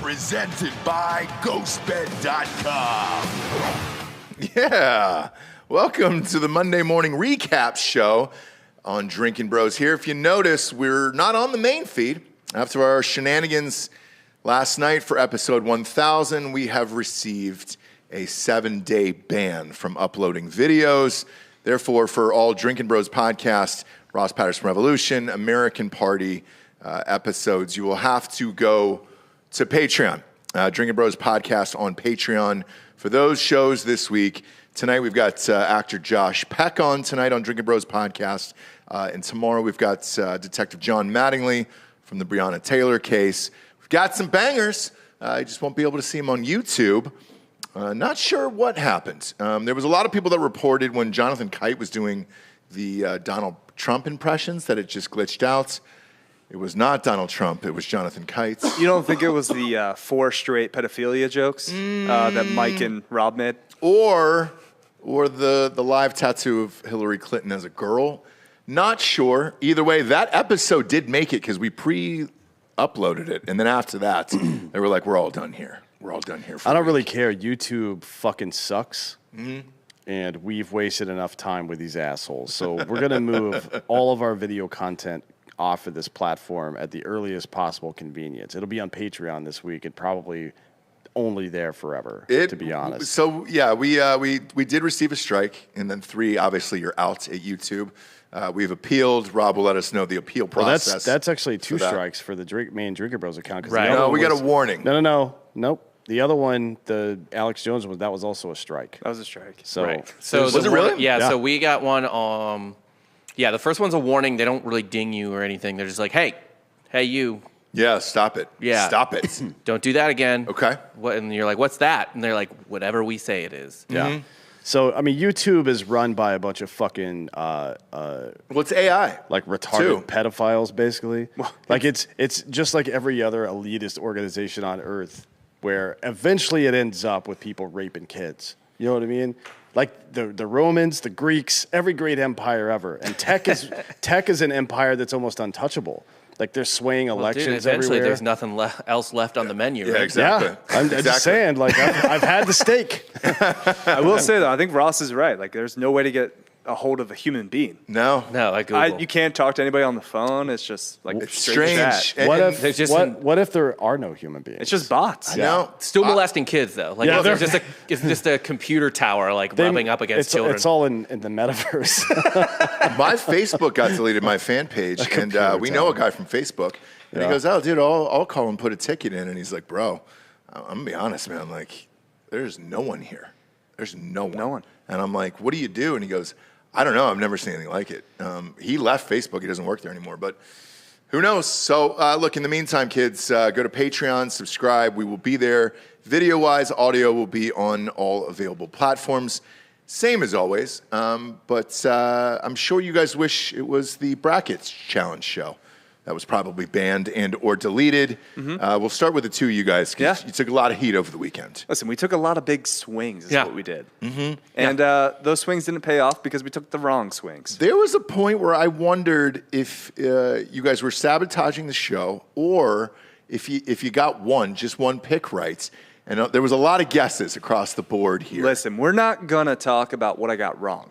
Presented by GhostBed.com. Yeah. Welcome to the Monday morning recap show on Drinkin Bros here. If you notice, we're not on the main feed. After our shenanigans last night for episode 1000, we have received a 7-day ban from uploading videos. Therefore, for all Drinkin Bros podcast, Ross Patterson Revolution, American Party episodes, you will have to go to Patreon. Drinkin Bros podcast on Patreon. For those shows this week, tonight we've got actor Josh Peck on tonight on Drinkin Bros podcast. And tomorrow we've got Detective John Mattingly from the Breonna Taylor case. We've got some bangers. You just won't be able to see them on YouTube. Not sure what happened. There was a lot of people that reported when Jonathan Kite was doing the Donald Trump impressions that it just glitched out. It was not Donald Trump. It was Jonathan Kite. You don't think it was the 4 straight pedophilia jokes that Mike and Rob made? Or the live tattoo of Hillary Clinton as a girl. Not sure. Either way, that episode did make it because we pre-uploaded it. And then after that, they were like, we're all done here. We're all done here. I don't really care. YouTube fucking sucks. Mm-hmm. And we've wasted enough time with these assholes. So we're going to move all of our video content off of this platform at the earliest possible convenience. It'll be on Patreon this week and probably only there forever, to be honest. So, yeah, we did receive a strike. And then 3, obviously, you're out at YouTube. We've appealed. Rob will let us know the appeal process. Well, that's actually 2 strikes for the main Drinkin Bros account. Right. No, we got a warning. Nope. The other one, the Alex Jones one, that was also a strike. That was a strike. So, right. So was it really? Yeah, so we got one. Yeah, the first one's a warning. They don't really ding you or anything. They're just like, hey, you. Yeah, stop it. Yeah. Stop it. Don't do that again. Okay. And you're like, what's that? And they're like, whatever we say it is. Yeah. Mm-hmm. So, I mean, YouTube is run by a bunch of fucking it's AI. Like retarded pedophiles, basically. Like it's just like every other elitist organization on earth where eventually it ends up with people raping kids. You know what I mean? Like the Romans, the Greeks, every great empire ever. And tech is an empire that's almost untouchable. Like they're swaying elections eventually everywhere. there's nothing else left on the menu. Yeah, right? exactly. Yeah, I'm just saying, like, I've had the steak. I will say, though, I think Ross is right. Like, there's no way to get a hold of a human being. No. Like Google. You can't talk to anybody on the phone. It's just like it's strange. What if there are no human beings? It's just bots. I know. Still molesting kids, though. Like, it's just a computer tower, like, rubbing up against children. It's all in the metaverse. My Facebook got deleted, my fan page, and we know a guy from Facebook. And he goes, oh, dude, I'll call and put a ticket in. And he's like, bro, I'm going to be honest, man. Like, there's no one here. There's no one. No one. And I'm like, what do you do? And he goes, I don't know. I've never seen anything like it. He left Facebook. He doesn't work there anymore. But who knows? So, look, in the meantime, kids, go to Patreon, subscribe. We will be there. Video-wise, audio will be on all available platforms. Same as always. But I'm sure you guys wish it was the Brackets Challenge show. That was probably banned and or deleted. Mm-hmm. We'll start with the 2 of you guys. You took a lot of heat over the weekend. Listen, we took a lot of big swings is what we did. Mm-hmm. And those swings didn't pay off because we took the wrong swings. There was a point where I wondered if you guys were sabotaging the show or if you got just one pick right. And there was a lot of guesses across the board here. Listen, we're not going to talk about what I got wrong.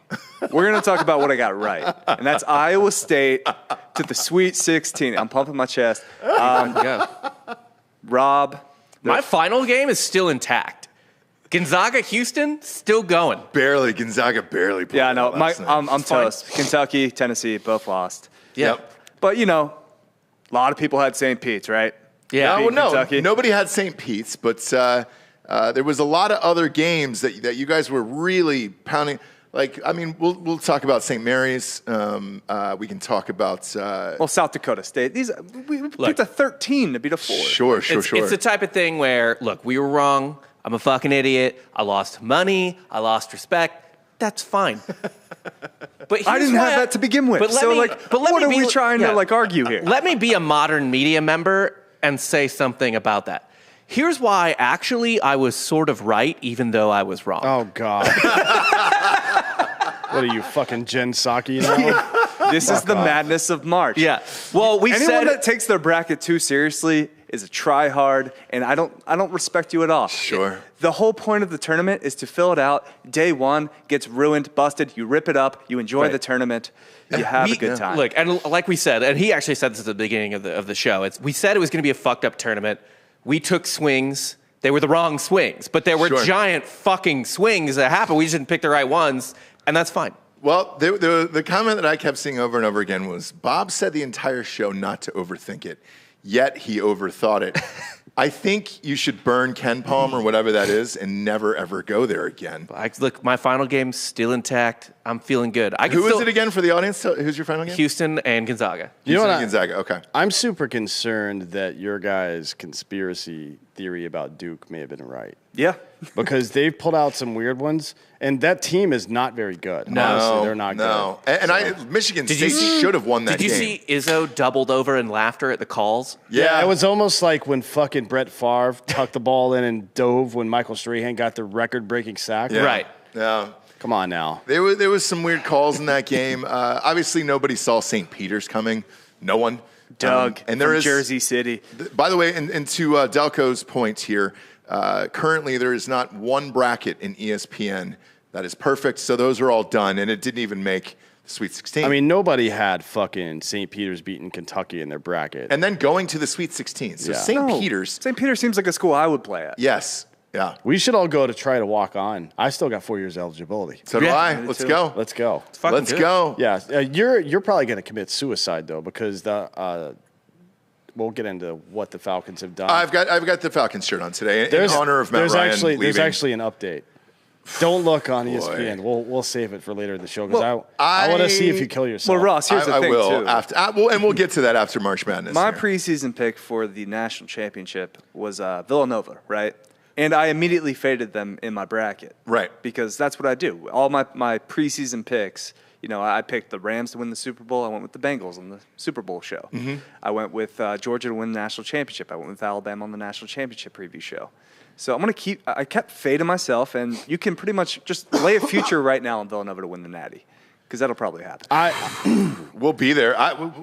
We're going to talk about what I got right. And that's Iowa State to the Sweet 16. I'm pumping my chest. Rob. My final game is still intact. Gonzaga, Houston, still going. Gonzaga barely played. Yeah, no, I'm toast. Kentucky, Tennessee, both lost. Yep. But, a lot of people had St. Pete's, right? Yeah. Nobody had St. Pete's, but there was a lot of other games that you guys were really pounding. Like, I mean, we'll talk about St. Mary's. We can talk about South Dakota State. We picked a 13 to beat a 4. Sure. It's the type of thing where, look, we were wrong. I'm a fucking idiot. I lost money. I lost respect. That's fine. But I didn't have that to begin with. What are we trying to argue here? Let me be a modern media member and say something about that. Here's why, actually, I was sort of right, even though I was wrong. Oh, God. What are you, fucking Jen Psaki now? This is the madness of March. Yeah. Well, Anyone that takes their bracket too seriously is a try hard, and I don't respect you at all. Sure. The whole point of the tournament is to fill it out. Day one gets ruined, busted. You rip it up. You enjoy the tournament. You have a good time. Look, and like we said, and he actually said this at the beginning of the show. We said it was going to be a fucked up tournament. We took swings. They were the wrong swings, but there were giant fucking swings that happened. We just didn't pick the right ones, and that's fine. Well, the comment that I kept seeing over and over again was, Bob said the entire show not to overthink it, yet he overthought it. I think you should burn Ken Palm or whatever that is and never, ever go there again. Look, my final game's still intact. I'm feeling good. Who is it again for the audience? Who's your final game? Houston and Gonzaga. You know what? Gonzaga, okay. I'm super concerned that your guys' conspiracy theory about Duke may have been right. Yeah. Because they've pulled out some weird ones, and that team is not very good. No, honestly, they're not good. And Michigan State should have won that game. Did you see Izzo doubled over in laughter at the calls? Yeah, it was almost like when fucking Brett Favre tucked the ball in and dove when Michael Strahan got the record-breaking sack. Yeah. Right. Yeah. Come on now. There was some weird calls in that game. Obviously, nobody saw St. Peter's coming. No one. Doug and there from is Jersey City. By the way, and to Delco's point here, currently there is not one bracket in ESPN that is perfect. So those are all done, and it didn't even make the Sweet 16. I mean, nobody had fucking St. Peter's beating Kentucky in their bracket. And then going to the Sweet 16. So Yeah. St. Peter's. St. Peter seems like a school I would play at. Yes. Yeah. We should all go to try to walk on. I still got 4 years eligibility. So do Yeah, I. me Let's too. go. Let's go. Let's go. Yeah, you're probably going to commit suicide though, because we'll get into what the Falcons have done. I've got the Falcons shirt on today in honor of Matt Ryan leaving. There's actually an update. Don't look on ESPN. We'll save it for later in the show because I want to see if you kill yourself. Well, Ross, here's the I thing, will too. after, and we'll get to that after March Madness. My here. preseason pick for the national championship was Villanova, right? And I immediately faded them in my bracket. Right. Because that's what I do. All my preseason picks, I picked the Rams to win the Super Bowl. I went with the Bengals on the Super Bowl show. Mm-hmm. I went with Georgia to win the national championship. I went with Alabama on the national championship preview show. So I'm going to I kept fading myself, and you can pretty much just lay a future right now on Villanova to win the Natty. Because that'll probably happen. We'll be there.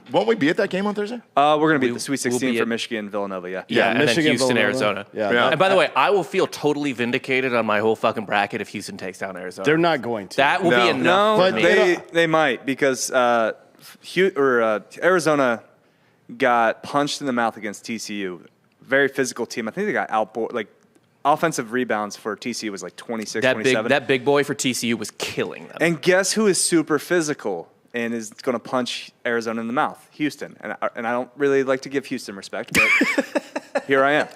Won't we be at that game on Thursday? We're going to be at the Sweet we'll 16 be for at- Michigan, Villanova, yeah. Yeah, and Michigan, then Houston, Villanova. Arizona. Yeah. And by the way, I will feel totally vindicated on my whole fucking bracket if Houston takes down Arizona. They're not going to. That will No. be enough. No, for but me. they might because Arizona got punched in the mouth against TCU. Very physical team. I think they got offensive rebounds for TCU was like 26, 27. That big boy for TCU was killing them. And guess who is super physical and is going to punch Arizona in the mouth? Houston. And I don't really like to give Houston respect, but here I am.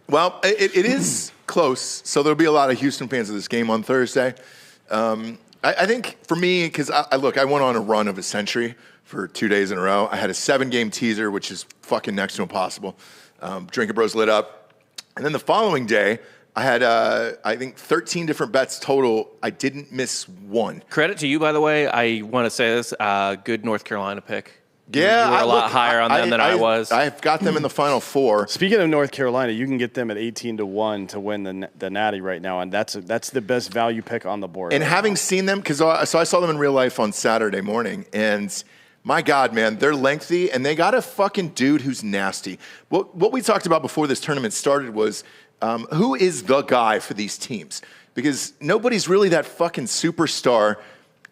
Well, it is close, so there'll be a lot of Houston fans of this game on Thursday. I think for me, because I went on a run of a century for 2 days in a row. I had a 7-game teaser, which is fucking next to impossible. Drinkin Bros lit up. And then the following day, I had, I think, 13 different bets total. I didn't miss one. Credit to you, by the way. I want to say this. Good North Carolina pick. Yeah, You were a lot higher on them than I was. I've got them in the Final Four. Speaking of North Carolina, you can get them at 18-1 to win the Natty right now, and that's the best value pick on the board. And having seen them, because I saw them in real life on Saturday morning, and my God, man, they're lengthy, and they got a fucking dude who's nasty. What we talked about before this tournament started was who is the guy for these teams? Because nobody's really that fucking superstar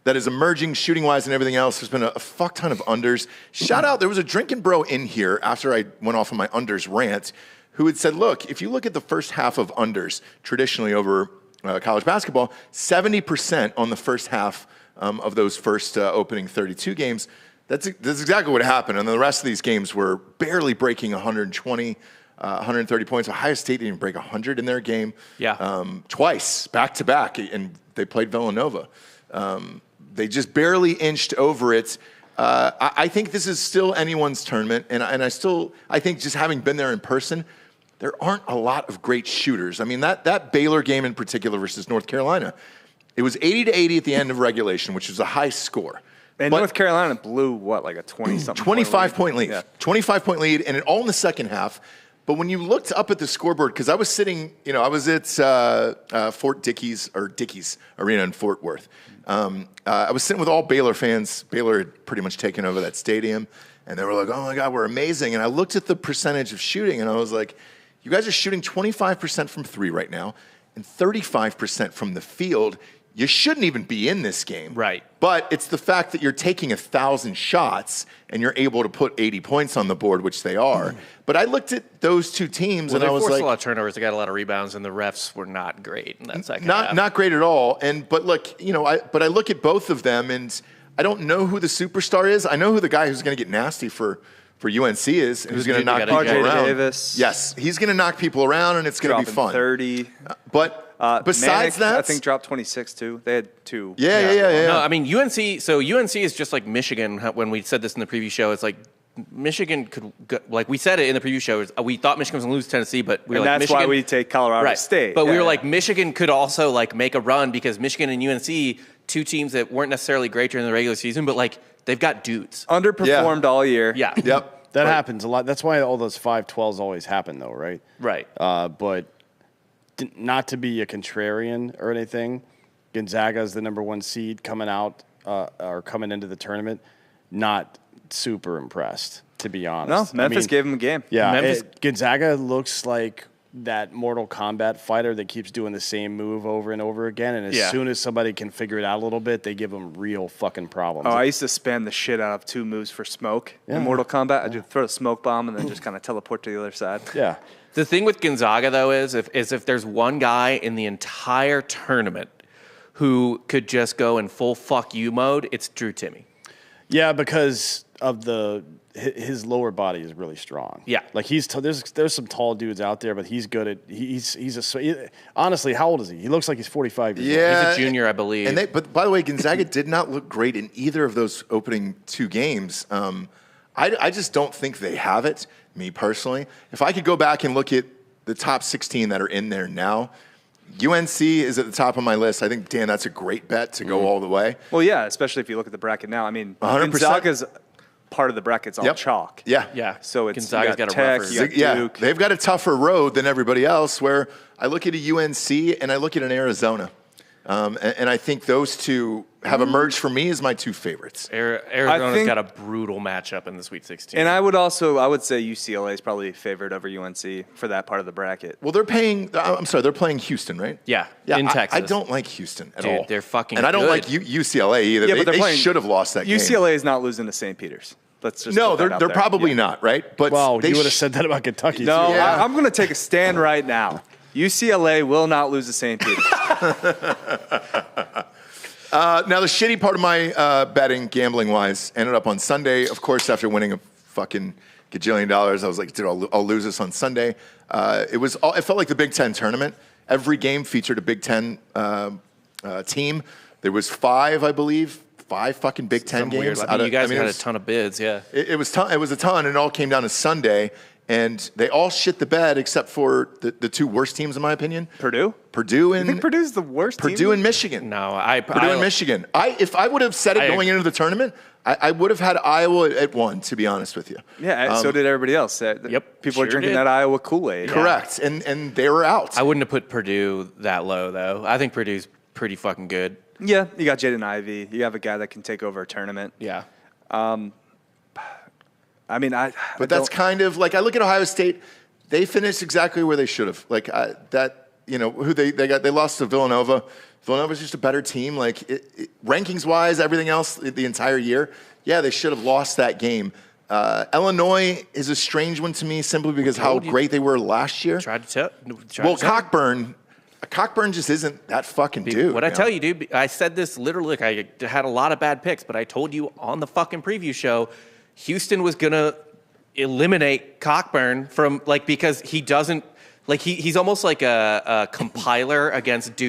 that is emerging shooting-wise and everything else. There's been a fuck ton of unders. Shout out, there was a Drinkin Bro in here after I went off on my unders rant who had said, look, if you look at the first half of unders traditionally over college basketball, 70% on the first half of those first opening 32 games. That's exactly what happened. And the rest of these games were barely breaking 120, 130 points. Ohio State didn't even break 100 in their game. Yeah. Twice, back-to-back, and they played Villanova. They just barely inched over it. I think this is still anyone's tournament, and I think just having been there in person, there aren't a lot of great shooters. I mean, that Baylor game in particular versus North Carolina, it was 80-80 at the end of regulation, which was a high score. And North Carolina blew, like a 20-something 25-point lead. Yeah. 25-point lead, and it all in the second half. But when you looked up at the scoreboard, because I was sitting, I was at Fort Dickies Arena in Fort Worth. I was sitting with all Baylor fans. Baylor had pretty much taken over that stadium. And they were like, oh my God, we're amazing. And I looked at the percentage of shooting and I was like, you guys are shooting 25% from three right now and 35% from the field. You shouldn't even be in this game. Right. But it's the fact that you're taking 1,000 shots and you're able to put 80 points on the board, which they are. But I looked at those two teams and I was like, they forced a lot of turnovers. They got a lot of rebounds, and the refs were not great in that second half. Not great at all. But look, I look at both of them and I don't know who the superstar is. I know who the guy who's going to get nasty for UNC is, who's going to knock people around. Davis. Yes, he's going to knock people around, and it's going to be fun. 30. But besides Manic, that, I think dropped 26 too. They had two. Yeah. No, I mean UNC. So UNC is just like Michigan. When we said this in the preview show, it's like Michigan could, like we said it in the preview show. We thought Michigan was going to lose to Tennessee, but we were like, that's Michigan, why we take Colorado State. But we were like, Michigan could also like make a run because Michigan and UNC, two teams that weren't necessarily great during the regular season, but like they've got dudes. Underperformed all year. Yeah. Yep. That happens a lot. That's why all those 5-12s always happen, though, right? Right. But not to be a contrarian or anything, Gonzaga is the number 1 seed coming out or coming into the tournament. Not super impressed, to be honest. No, Memphis gave him a game. Yeah, Gonzaga looks like that Mortal Kombat fighter that keeps doing the same move over and over again, and as soon as somebody can figure it out a little bit, they give them real fucking problems. Oh, I used to spam the shit out of 2 moves for smoke in Mortal Kombat. I'd just throw a smoke bomb and then just kind of teleport to the other side. Yeah. The thing with Gonzaga, though, is if there's one guy in the entire tournament who could just go in full fuck you mode, it's Drew Timme. Yeah, because of his lower body is really strong. Yeah, like there's some tall dudes out there, but he's good at honestly, how old is he? He looks like he's 45 years old. He's a junior, I believe. But by the way, Gonzaga did not look great in either of those opening 2 games. I just don't think they have it. Me personally, if I could go back and look at the top 16 that are in there now, UNC is at the top of my list. I think, Dan, that's a great bet to go all the way. Well, yeah, especially if you look at the bracket now. I mean, 100%. Gonzaga's part of the bracket's all chalk. Yeah. So it's Gonzaga's got a Tech, rougher. you got Duke. They've got a tougher road than everybody else, where I look at a UNC and I look at an Arizona. And I think those two have emerged for me as my 2 favorites. Arizona's got a brutal matchup in the Sweet 16. And I would say UCLA is probably favored over UNC for that part of the bracket. Well, they're playing Houston, right? Yeah, in Texas. I don't like Houston at all. They're fucking And I don't good. like UCLA either. Yeah, but they should have lost that game. UCLA is not losing to St. Peter's. Let's just they're probably not, right? But you would have said that about Kentucky. No, too. Yeah. I'm going to take a stand right now. UCLA will not lose to St. Peter's. Now, the shitty part of my betting, gambling-wise, ended up on Sunday. Of course, after winning a fucking gajillion dollars, I was like, dude, I'll lose this on Sunday. It felt like the Big Ten tournament. Every game featured a Big Ten team. There was 5, I believe, 5 fucking Big Ten games. I mean, you guys had a ton of bids, yeah. It was a ton, and it all came down to Sunday. And they all shit the bed except for the 2 worst teams, in my opinion. Purdue and I think Purdue's the worst team? Purdue and Michigan. No, Purdue and Michigan. If I would have said it going into the tournament, I would have had Iowa at 1, to be honest with you. Yeah, so did everybody else. Yep, people are drinking that Iowa Kool-Aid. Correct, and they were out. I wouldn't have put Purdue that low, though. I think Purdue's pretty fucking good. Yeah, you got Jaden Ivey. You have a guy that can take over a tournament. Yeah. I mean, But that's kind of like I look at Ohio State. They finished exactly where they should have. Like who they lost to Villanova. Villanova's just a better team. Like rankings wise, everything else the entire year. Yeah, they should have lost that game. Illinois is a strange one to me simply because how great they were last year. Cockburn just isn't that fucking dude. What I tell you, dude, I said this literally. Like I had a lot of bad picks, but I told you on the fucking preview show, Houston was gonna eliminate Cockburn from because he doesn't he's almost like a compiler against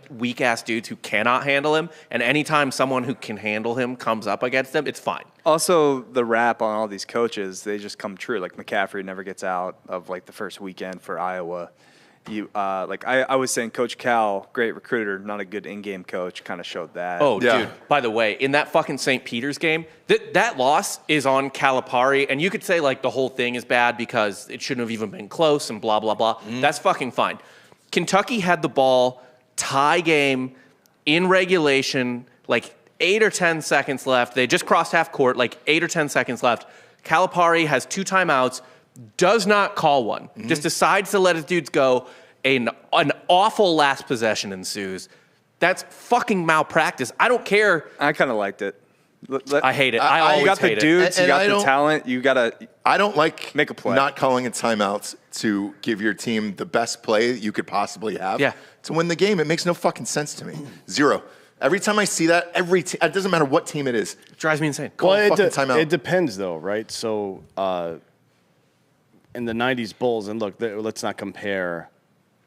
weak ass dudes who cannot handle him. And anytime someone who can handle him comes up against him, it's fine. Also, the rap on all these coaches, they just come true. Like McCaffrey never gets out of the first weekend for Iowa. I was saying Coach Cal, great recruiter, not a good in-game coach, kind of showed that. Oh, yeah. Dude, by the way, in that fucking St. Peter's game, that loss is on Calipari, and you could say, the whole thing is bad because it shouldn't have even been close and blah, blah, blah. That's fucking fine. Kentucky had the ball, tie game, in regulation, 8 or 10 seconds left. They just crossed half court, 8 or 10 seconds left. Calipari has 2 timeouts, does not call one, just decides to let his dudes go. An awful last possession ensues. That's fucking malpractice. I don't care. I kind of liked it. I hate it. I always you got hate the dudes, And you got I the don't- talent, you got to I don't like make a play. not calling a timeout to give your team the best play you could possibly have Yeah. to win the game. It makes no fucking sense to me. Zero. Every time I see that, it doesn't matter what team it is. it. Drives me insane. Call a fucking it timeout. depends, though, right? So in the 90s Bulls, and look, let's not compare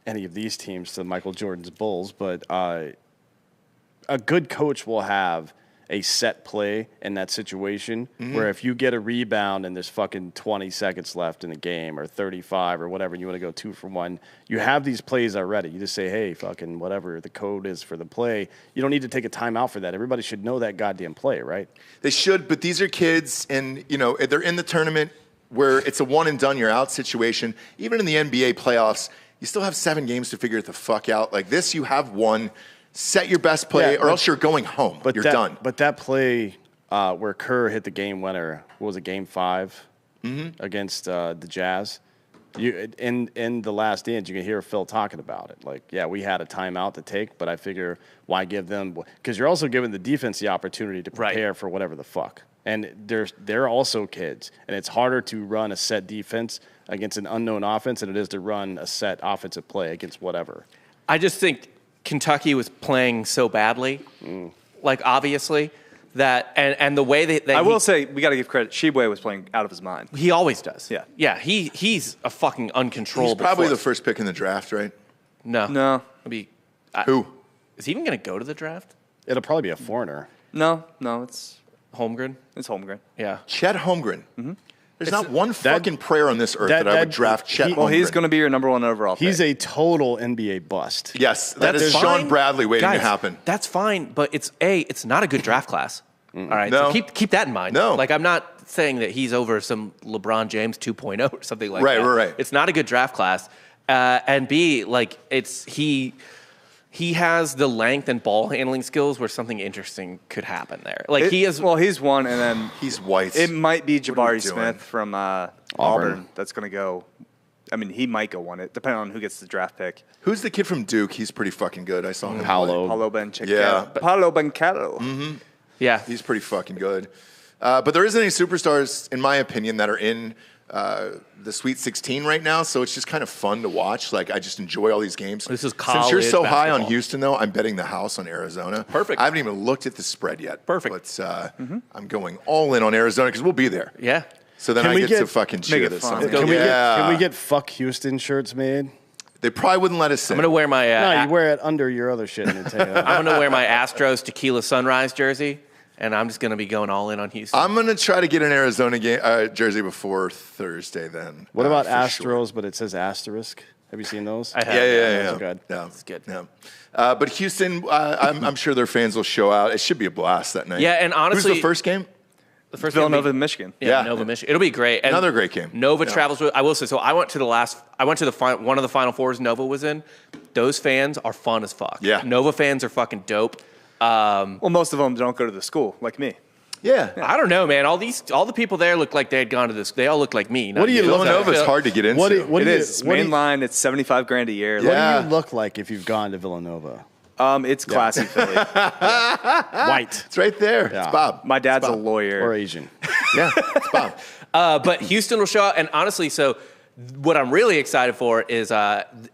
any of these teams to Michael Jordan's Bulls, but a good coach will have a set play in that situation where if you get a rebound and there's fucking 20 seconds left in the game or 35 or whatever, and you want to go 2 for 1, you have these plays already. You just say, hey, fucking whatever the code is for the play. You don't need to take a timeout for that. Everybody should know that goddamn play, right? They should, but these are kids, and they're in the tournament where it's a one and done, you're out situation. Even in the NBA playoffs, you still have 7 games to figure it the fuck out. Like this, you have one. Set your best play, or else you're going home. You're done. But that play where Kerr hit the game winner, what was it, Game 5 against the Jazz? In the last inch, you can hear Phil talking about it. Like, yeah, we had a timeout to take, but I figure why give them – because you're also giving the defense the opportunity to prepare for whatever the fuck. And they're also kids, and it's harder to run a set defense against an unknown offense than it is to run a set offensive play against whatever. I just think Kentucky was playing so badly, like obviously, that and the way that I will say we got to give credit. Sheboy was playing out of his mind. he always does. Yeah. He's a fucking He's uncontrollable. probably the force. first pick in the draft, right? No. Maybe Who? is he even going to go to the draft? It'll probably be a foreigner. No, it's Holmgren. Holmgren. Yeah. Chet Holmgren. There's not one fucking prayer on this earth that I would draft Chet Holmgren. Well, he's going to be your number 1 overall pick. He's a total NBA bust. Yes, that is That's Sean fine. Bradley waiting Guys, to happen. That's fine, but it's not a good draft class. All right, No. so keep that in mind. No. Like I'm not saying that he's over some LeBron James 2.0 or something like Right, that. right. It's not a good draft class, and B, like he has the length and ball handling skills where something interesting could happen there. Like he is. Well, he's one, and then He's white. it might be What are we Jabari doing? Smith from Auburn that's going to go. I mean, he might go 1, depending on who gets the draft pick. Who's the kid from Duke? He's pretty fucking good. I saw him. Paolo. Paulo Benchicado. Yeah. Paulo Benchicado. Yeah, He's pretty fucking good. But there isn't any superstars, in my opinion, that are in the Sweet 16 right now, so it's just kind of fun to watch. Like, I just enjoy all these games. This is Since you're so college high on basketball. Houston, though, I'm betting the house on Arizona. Perfect. I haven't even looked at the spread yet. Perfect. But I'm going all in on Arizona because we'll be there. yeah. So then Can I we get to get- fucking make cheer it this fun. Sunday. Can we get fuck Houston shirts made? They probably wouldn't let us in. I'm gonna wear my. No, you wear it under your other shit and then take it off. I'm gonna wear my Astros Tequila Sunrise jersey, and I'm just gonna be going all in on Houston. I'm going to try to get an Arizona game, jersey before Thursday then. What about for Astros, sure. but it says asterisk? Have you seen those? I have. Yeah. Those are good. Yeah. It's good. Yeah. But Houston, I'm sure their fans will show out. It should be a blast that night. Yeah, and honestly- Who's the first game? The first Villanova, game Michigan. Yeah, Yeah. Nova, Michigan. It'll be great. And Another great game. Nova Yeah. travels with. I will say so. I went to one of the Final Fours Nova was in. Those fans are fun as fuck. Yeah. Nova fans are fucking dope. Well, most of them don't go to the school like me. Yeah. I don't know, man. All the people there look like they had gone to this. They all look like me. What do you look like? Villanova's hard to get into. What do It you- is. It's what do you- mainline. It's $75,000 a year. Yeah. What do you look like if you've gone to Villanova? It's classy Philly. White It's right there. Yeah. It's Bob. My dad's a Bob. lawyer. or Asian? Yeah, it's Bob. But Houston will show up, and honestly, so what I'm really excited for is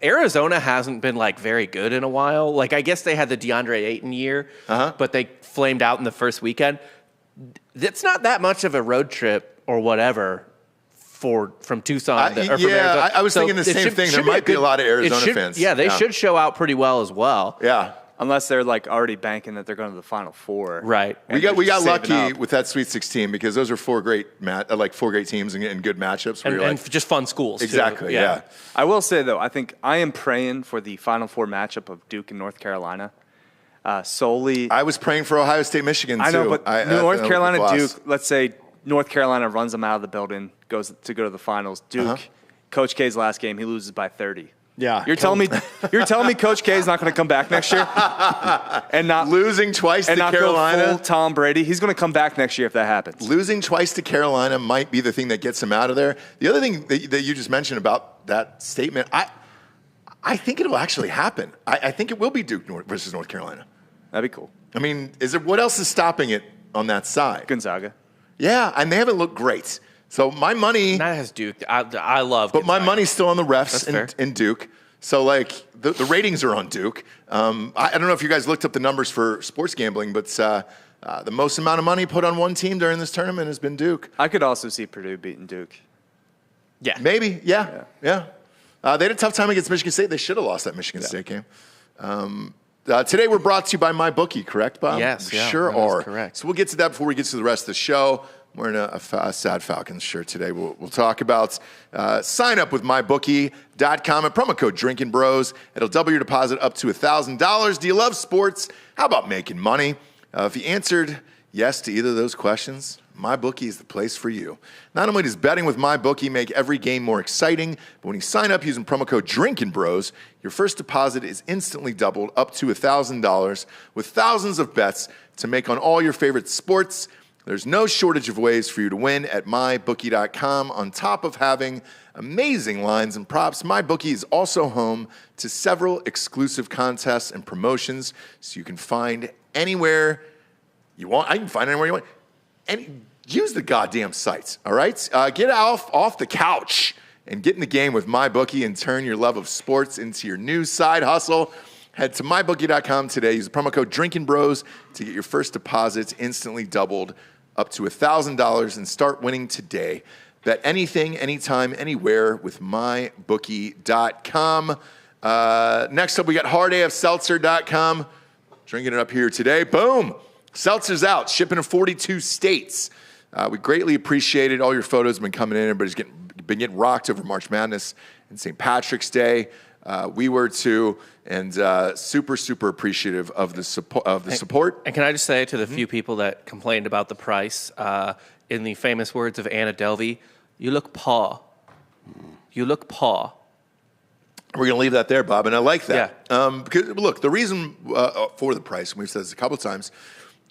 Arizona hasn't been like very good in a while. Like I guess they had the DeAndre Ayton year, but they flamed out in the first weekend. It's not that much of a road trip or whatever from Tucson. From Arizona. I was thinking the it same thing. There might be a lot of Arizona fans. Yeah, they should show out pretty well as well. Yeah. Unless they're like already banking that they're going to the Final Four. Right. We got saving lucky up. with that Sweet 16 because those are four great teams and good matchups. Where And, you're and like, just fun schools. too. exactly, yeah. I will say though, I think I am praying for the Final Four matchup of Duke and North Carolina. Solely, I was praying for Ohio State, Michigan. I know, too. but North Carolina, Duke. Let's say North Carolina runs them out of the building, goes to go to the finals. Duke, Coach K's last game, he loses by 30. Yeah. You're telling me Coach K is not going to come back next year and not losing twice to Carolina. Go full Tom Brady. He's going to come back next year if that happens. Losing twice to Carolina might be the thing that gets him out of there. The other thing that you just mentioned about that statement, I think it'll actually happen. I think it will be Duke versus North Carolina. That'd be cool. I mean, what else is stopping it on that side? Gonzaga. Yeah, and they haven't looked great. So my money. That has Duke. I love. But Gonzaga. my money's still on the refs in Duke. So like the ratings are on Duke. I don't know if you guys looked up the numbers for sports gambling, but the most amount of money put on one team during this tournament has been Duke. I could also see Purdue beating Duke. Yeah. Maybe. Yeah. They had a tough time against Michigan State. They should have lost that Michigan State game. Today we're brought to you by MyBookie, correct, Bob? Yes. We yeah, sure are. Correct. So we'll get to that before we get to the rest of the show. We're in a sad Falcons shirt today. We'll talk about sign up with MyBookie.com and promo code Drinkin Bros. It'll double your deposit up to $1,000. Do you love sports? How about making money? If you answered yes to either of those questions, MyBookie is the place for you. Not only does betting with MyBookie make every game more exciting, but when you sign up using promo code Drinkin Bros, your first deposit is instantly doubled up to $1,000 with thousands of bets to make on all your favorite sports. There's no shortage of ways for you to win at MyBookie.com. On top of having amazing lines and props, MyBookie is also home to several exclusive contests and promotions, so you can find anywhere you want. I can find anywhere you want. And use the goddamn sites, all right? Get off the couch and get in the game with MyBookie and turn your love of sports into your new side hustle. Head to MyBookie.com today. Use the promo code DrinkinBros to get your first deposits instantly doubled up to $1,000 and start winning today. Bet anything, anytime, anywhere with MyBookie.com. Next up, we got hardafseltzer.com. Drinking it up here today. Boom. Seltzer's out, shipping in 42 states. We greatly appreciate it. All your photos have been coming in. Everybody's been getting rocked over March Madness and St. Patrick's Day. We were too, and super, super appreciative of the support. And can I just say to the few people that complained about the price, in the famous words of Anna Delvey, you look paw. You look paw. We're going to leave that there, Bob, and I like that. Yeah. Because, look, the reason for the price, and we've said this a couple of times,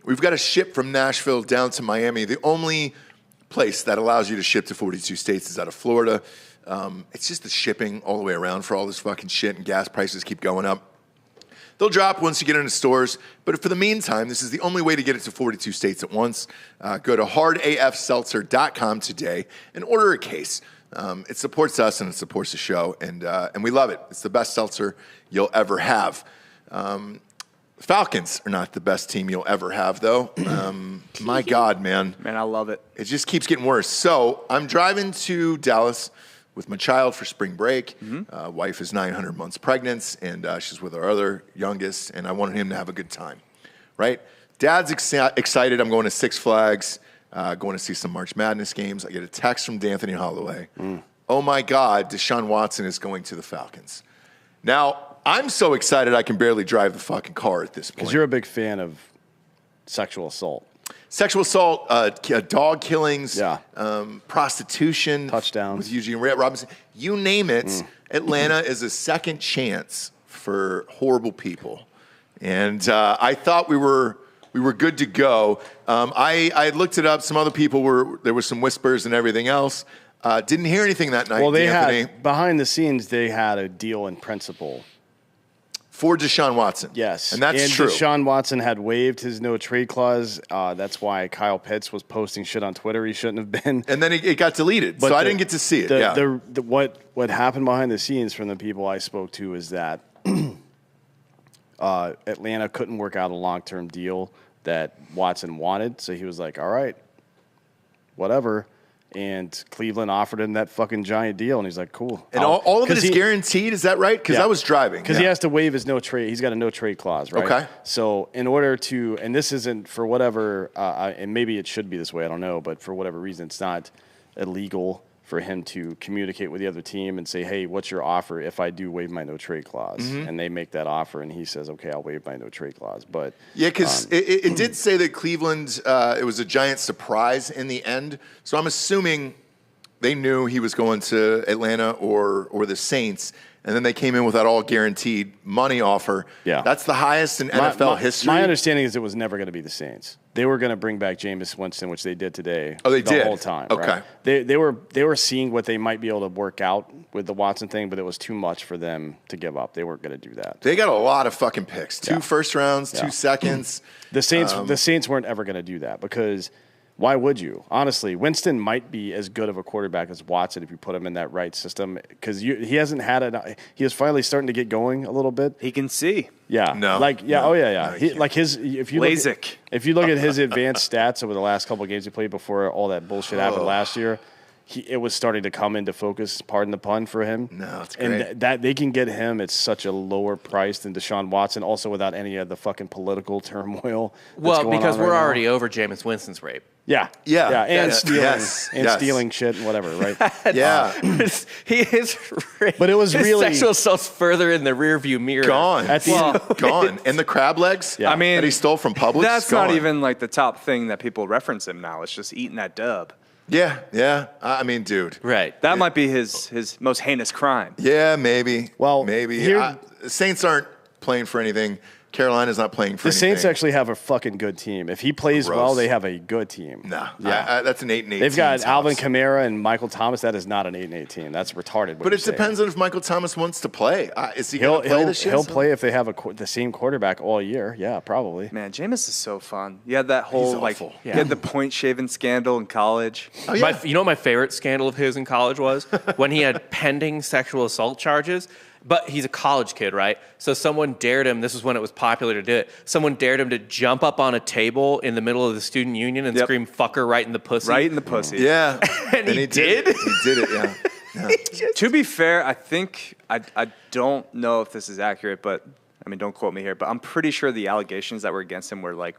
we've got to ship from Nashville down to Miami. The only place that allows you to ship to 42 states is out of Florida. It's just the shipping all the way around for all this fucking shit, and gas prices keep going up. They'll drop once you get into stores, but for the meantime, this is the only way to get it to 42 states at once. Go to hardafseltzer.com today and order a case. It supports us and it supports the show, and we love it. It's the best seltzer you'll ever have. Falcons are not the best team you'll ever have, though. My God, man. Man, I love it. It just keeps getting worse. So I'm driving to Dallas with my child for spring break. Wife is 900 months pregnant, and she's with our other youngest, and I wanted him to have a good time, right? Dad's excited. I'm going to Six Flags, going to see some March Madness games. I get a text from D'Anthony Holloway. Oh, my God, Deshaun Watson is going to the Falcons. Now, I'm so excited I can barely drive the fucking car at this point. Because you're a big fan of sexual assault. Sexual assault, dog killings, prostitution. Touchdowns. With Eugene Robinson. You name it, Atlanta is a second chance for horrible people. And I thought we were good to go. I looked it up. Some other people there were some whispers and everything else. Didn't hear anything that night. Well, Anthony. had, behind the scenes, they had a deal in principle. For Deshaun Watson. Yes. And that's true. Deshaun Watson had waived his no-trade clause. That's why Kyle Pitts was posting shit on Twitter he shouldn't have been. And then it got deleted, but so I didn't get to see it. What happened behind the scenes from the people I spoke to is that Atlanta couldn't work out a long-term deal that Watson wanted, so he was like, all right, whatever. And Cleveland offered him that fucking giant deal, and he's like, cool. And all of it is guaranteed, is that right? Because I was driving. Because he has to waive his no-trade. He's got a no-trade clause, right? Okay. So in order to, and this isn't for whatever, and maybe it should be this way, I don't know, but for whatever reason, it's not illegal for him to communicate with the other team and say, hey, what's your offer if I do waive my no-trade clause? And they make that offer, and he says, okay, I'll waive my no-trade clause. But yeah, because it did say that Cleveland, it was a giant surprise in the end. So I'm assuming they knew he was going to Atlanta or the Saints, and then they came in with that all guaranteed money offer. Yeah. That's the highest in NFL history. My understanding is it was never going to be the Saints. They were going to bring back Jameis Winston, which they did today. Oh, they did? The whole time. Okay. Right? They were seeing what they might be able to work out with the Watson thing, but it was too much for them to give up. They weren't going to do that. They got a lot of fucking picks. 2 first rounds, 2 seconds. The Saints weren't ever going to do that because why would you? Honestly, Winston might be as good of a quarterback as Watson if you put him in that right system because he hasn't had it. He is finally starting to get going a little bit. He can see. Yeah. No. Like yeah. No. Oh yeah. Yeah. No, He, like his if you LASIK. if you look at his advanced stats over the last couple of games he played before all that bullshit happened last year, it was starting to come into focus. Pardon the pun for him. No, it's great. And that they can get him at such a lower price than Deshaun Watson, also without any of the fucking political turmoil. Well, because we're already over Jameis Winston's rape. Yeah. Yeah. And stealing, Yes. stealing shit and whatever, right? Yeah. He is But it was his really- sexual assault's further in the rearview mirror. Gone. At the end- Gone. And the crab legs Yeah. I mean, that he stole from Publix. That's gone. not even like the top thing that people reference him now. It's just eating that dub. Yeah, yeah. I mean, dude. Right. That might be his most heinous crime. Yeah, maybe. Well, maybe. here- Saints aren't playing for anything. Carolina's not playing for The anything. Saints actually have a fucking good team. If he plays Gross. well, they have a good team. Nah. Yeah. That's an 8-8 They've got team, Alvin Thomas. Kamara and Michael Thomas. That is not an 8-8 team. That's retarded. But it depends on if Michael Thomas wants to play. Is he going to play this year? He'll play if they have the same quarterback all year. Yeah, probably. Man, Jameis is so fun. You had that whole awful. you had the point shaving scandal in college. Oh, yeah. You know what my favorite scandal of his in college was? When he had pending sexual assault charges. But he's a college kid, right? So someone dared him. This was when it was popular to do it. Someone dared him to jump up on a table in the middle of the student union and scream "fucker" right in the pussy. Right in the pussy. Yeah. And he did? He did it, yeah. To be fair, I think I don't know if this is accurate, but I mean, don't quote me here, but I'm pretty sure the allegations that were against him were like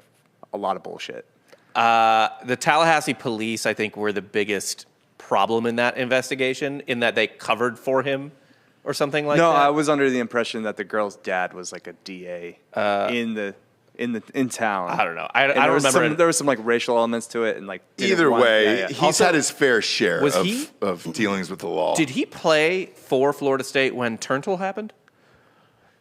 a lot of bullshit. The Tallahassee police, I think, were the biggest problem in that investigation, in that they covered for him or something like No, that. I was under the impression that the girl's dad was like a DA in town. I don't know. I And don't remember. There was some like racial elements to it, and like didn't Either want- way, yeah, yeah. he's Also, had his fair share was he- of dealings with the law. Did he play for Florida State when Turntle happened?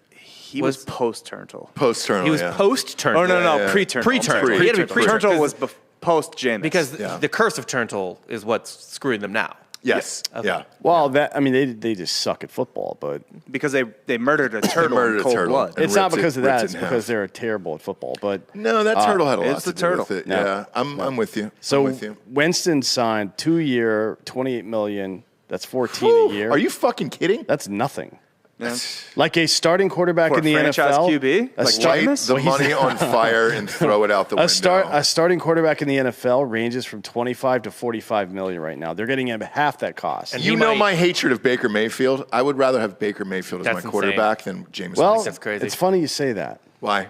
he was post-Turntle. Post-Turntle, He was yeah. post-Turntle. Oh no, yeah. pre-Turntle. Pre-Turntle. He had to be pre-Turntle. Turntle was post Jameis. Because Yeah. the curse of Turntle is what's screwing them now. Yes. Okay. Yeah. Well, they just suck at football, but because they murdered a turtle murdered in a cold turtle. blood. And it's not ripped because it- of that. ripped it It's in because half. they're terrible at football. But No, that turtle had a lot it's to the do turtle. with it. No. Yeah, I'm with you. so I'm with you. Winston signed 2-year, $28 million. That's 14 a year. Are you fucking kidding? That's nothing. Yeah. Like a starting quarterback For in the a franchise NFL. QB? A Like start- Light Jameis? the money on fire and throw it out the window. A starting quarterback in the NFL ranges from 25 to 45 million right now. They're getting him half that cost. And You he know might- my hatred of Baker Mayfield. I would rather have Baker Mayfield as That's my insane. quarterback than James well, Winston. That's crazy. it's funny you say that. Why?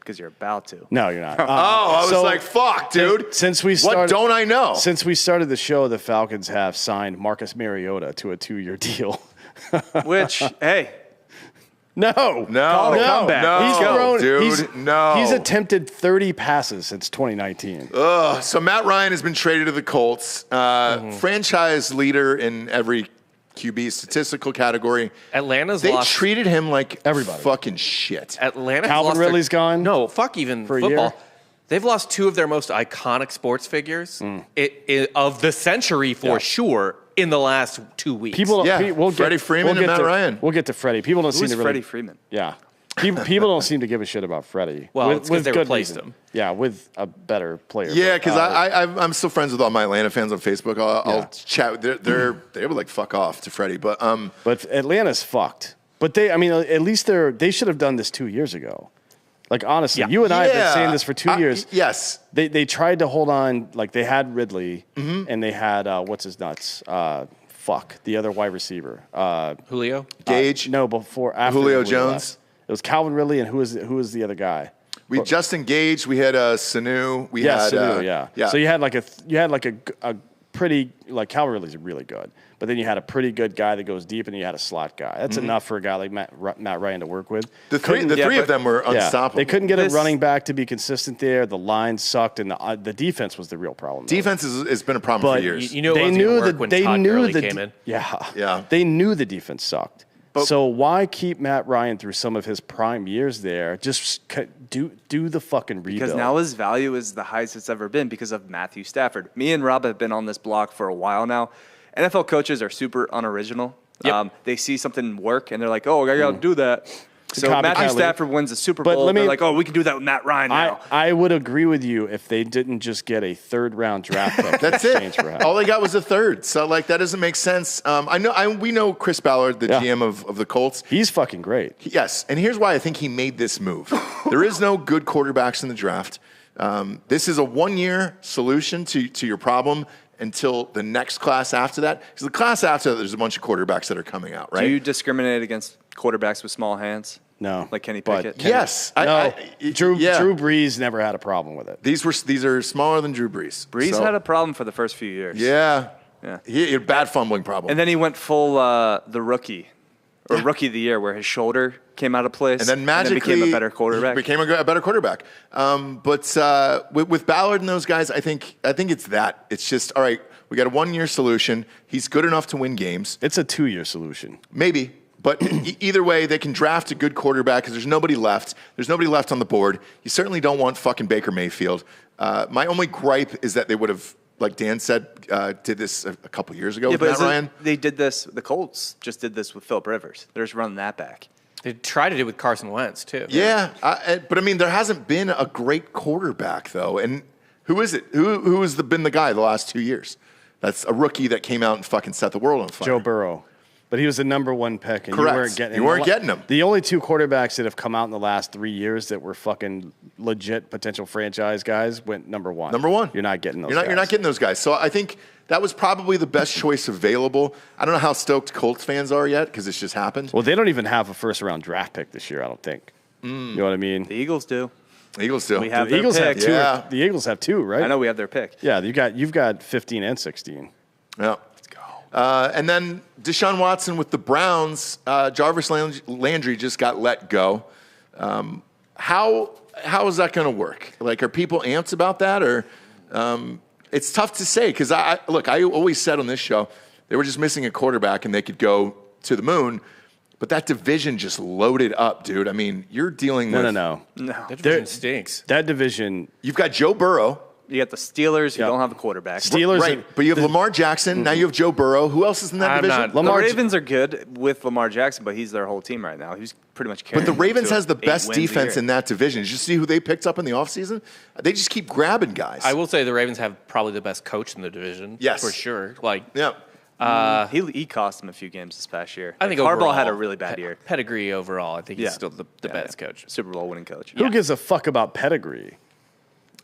Because you're about to. No, you're not. Oh, I was So, like, fuck, dude. Since we What started, don't I know? Since we started the show, the Falcons have signed Marcus Mariota to a 2-year deal. Which, hey, No, No, Call it a comeback. no, He's thrown, dude, no. He's attempted 30 passes since 2019. Ugh. So Matt Ryan has been traded to the Colts, franchise leader in every QB statistical category. Atlanta's They lost. treated him like Everybody. fucking shit. Atlanta. Calvin Ridley's gone? No, fuck even For a football. year? They've lost 2 of their most iconic sports figures of the century for Yeah. sure in the last 2 weeks. People, Yeah, we'll Freddie Freeman and Matt Ryan. We'll get to Freddie. People don't seem who's to really. Freddie Freeman? Yeah. People don't seem to give a shit about Freddie. Well, it's 'cause they good replaced reason. him. Yeah, with a better player. Yeah, But, because I'm still friends with all my Atlanta fans on Facebook. I'll Yeah. chat. They were like fuck off to Freddie, but But Atlanta's fucked. But at least they should have done this 2 years ago. Like honestly, Yeah. you and I have been yeah, saying this for 2 years. Yes, They tried to hold on. Like they had Ridley Mm-hmm. and they had what's his nuts. The other wide receiver. Julio. Gage. No, after Julio left. Jones? It was Calvin Ridley and who was the other guy? we just engaged. We had Sanu. We Yeah, had Sanu, yeah. yeah. So you had like a pretty, like Calvert-Lewin's really good. But then you had a pretty good guy that goes deep, and you had a slot guy. That's enough for a guy like Matt Ryan to work with. The three of them were unstoppable. They couldn't get a running back to be consistent there. The line sucked, and the defense was the real problem. Defense has been a problem for years. You know they knew that they knew came in. Yeah. They knew the defense sucked. So why keep Matt Ryan through some of his prime years there? Just do the fucking rebuild. Because now his value is the highest it's ever been because of Matthew Stafford. Me and Rob have been on this block for a while now. NFL coaches are super unoriginal. Yep. They see something work, and they're like, oh, I got to do that. So Matthew Stafford wins the Super Bowl. They're like, oh, we can do that with Matt Ryan now. I would agree with you if they didn't just get a third-round draft pick. That's it. All they got was a third. So, like, that doesn't make sense. We know Chris Ballard, the GM of the Colts. He's fucking great. Yes, and here's why I think he made this move. There is no good quarterbacks in the draft. This is a one-year solution to your problem until the next class after that. Because the class after that, there's a bunch of quarterbacks that are coming out, right? Do you discriminate against quarterbacks with small hands? No. Like Kenny Pickett? Yes. Drew Brees never had a problem with it. These are smaller than Drew Brees. Brees had a problem for the first few years. Yeah. He had a bad fumbling problem. And then he went full the rookie. Or rookie of the year, where his shoulder came out of place, and then magically became a better quarterback. Became a better quarterback. But with Ballard and those guys, I think it's that. It's just all right. We got a one-year solution. He's good enough to win games. It's a 2-year solution, maybe. But either way, they can draft a good quarterback because there's nobody left. There's nobody left on the board. You certainly don't want fucking Baker Mayfield. My only gripe is that they would have, like Dan said, did this a couple years ago with Matt Ryan. They did this. The Colts just did this with Philip Rivers. They're just running that back. They tried to do it with Carson Wentz, too. Yeah, but I mean, there hasn't been a great quarterback, though. And who is it? Who has been the guy the last 2 years? That's a rookie that came out and fucking set the world on fire. Joe Burrow. But he was the number one pick, and correct. You weren't getting him. The only two quarterbacks that have come out in the last 3 years that were fucking legit potential franchise guys went number one. Number one. You're not getting those guys. You're not getting those guys. So I think that was probably the best choice available. I don't know how stoked Colts fans are yet because it's just happened. Well, they don't even have a first-round draft pick this year, I don't think. You know what I mean? The Eagles do. The Eagles do. We have the Eagles pick. have two. Yeah. The Eagles have two, right? I know we have their pick. Yeah, you've got 15 and 16. Yeah. Let's go. And then Deshaun Watson with the Browns. Jarvis Landry just got let go. How is that going to work? Like, are people amped about that, or it's tough to say because I always said on this show they were just missing a quarterback and they could go to the moon. But that division just loaded up, dude. I mean, you're dealing with... No. That division stinks. That division... You've got Joe Burrow. You got the Steelers who don't have a quarterback. Steelers, right? But you have Lamar Jackson. Now you have Joe Burrow. Who else is in that division? The Ravens are good with Lamar Jackson, but he's their whole team right now. He's pretty much carrying. But the Ravens has the best defense in that division. Did you see who they picked up in the offseason? They just keep grabbing guys. I will say the Ravens have probably the best coach in the division. Yes, for sure. Like, yeah. He cost him a few games this past year. I think Harbaugh overall, had a really bad year. Pedigree overall, I think he's still the best coach. Super Bowl winning coach. Who gives a fuck about pedigree?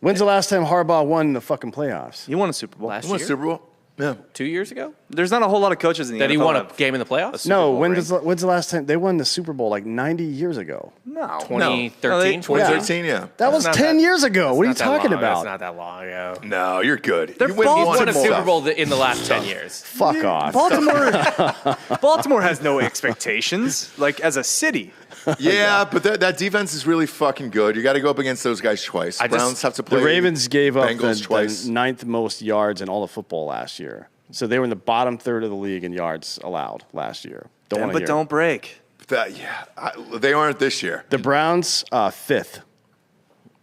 When's the last time Harbaugh won the fucking playoffs? He won a Super Bowl. Last He won a year? Super Bowl. Yeah. 2 years ago? There's not a whole lot of coaches in the NFL that he won a game in the playoffs? No, when's the last time they won the Super Bowl? Like 90 years ago. No. 2013? 2013, yeah. That was 10 years ago. What are you talking about? That's not that long ago. No, you're good. They're you win Baltimore. Won a Super Bowl in the last 10 years. Fuck off. Baltimore has no expectations, like as a city. Yeah, but that defense is really fucking good. You got to go up against those guys twice. Browns have to play. The Ravens gave up the ninth most yards in all of football last year. So they were in the bottom third of the league in yards allowed last year. Don't break. They aren't this year. The Browns, fifth.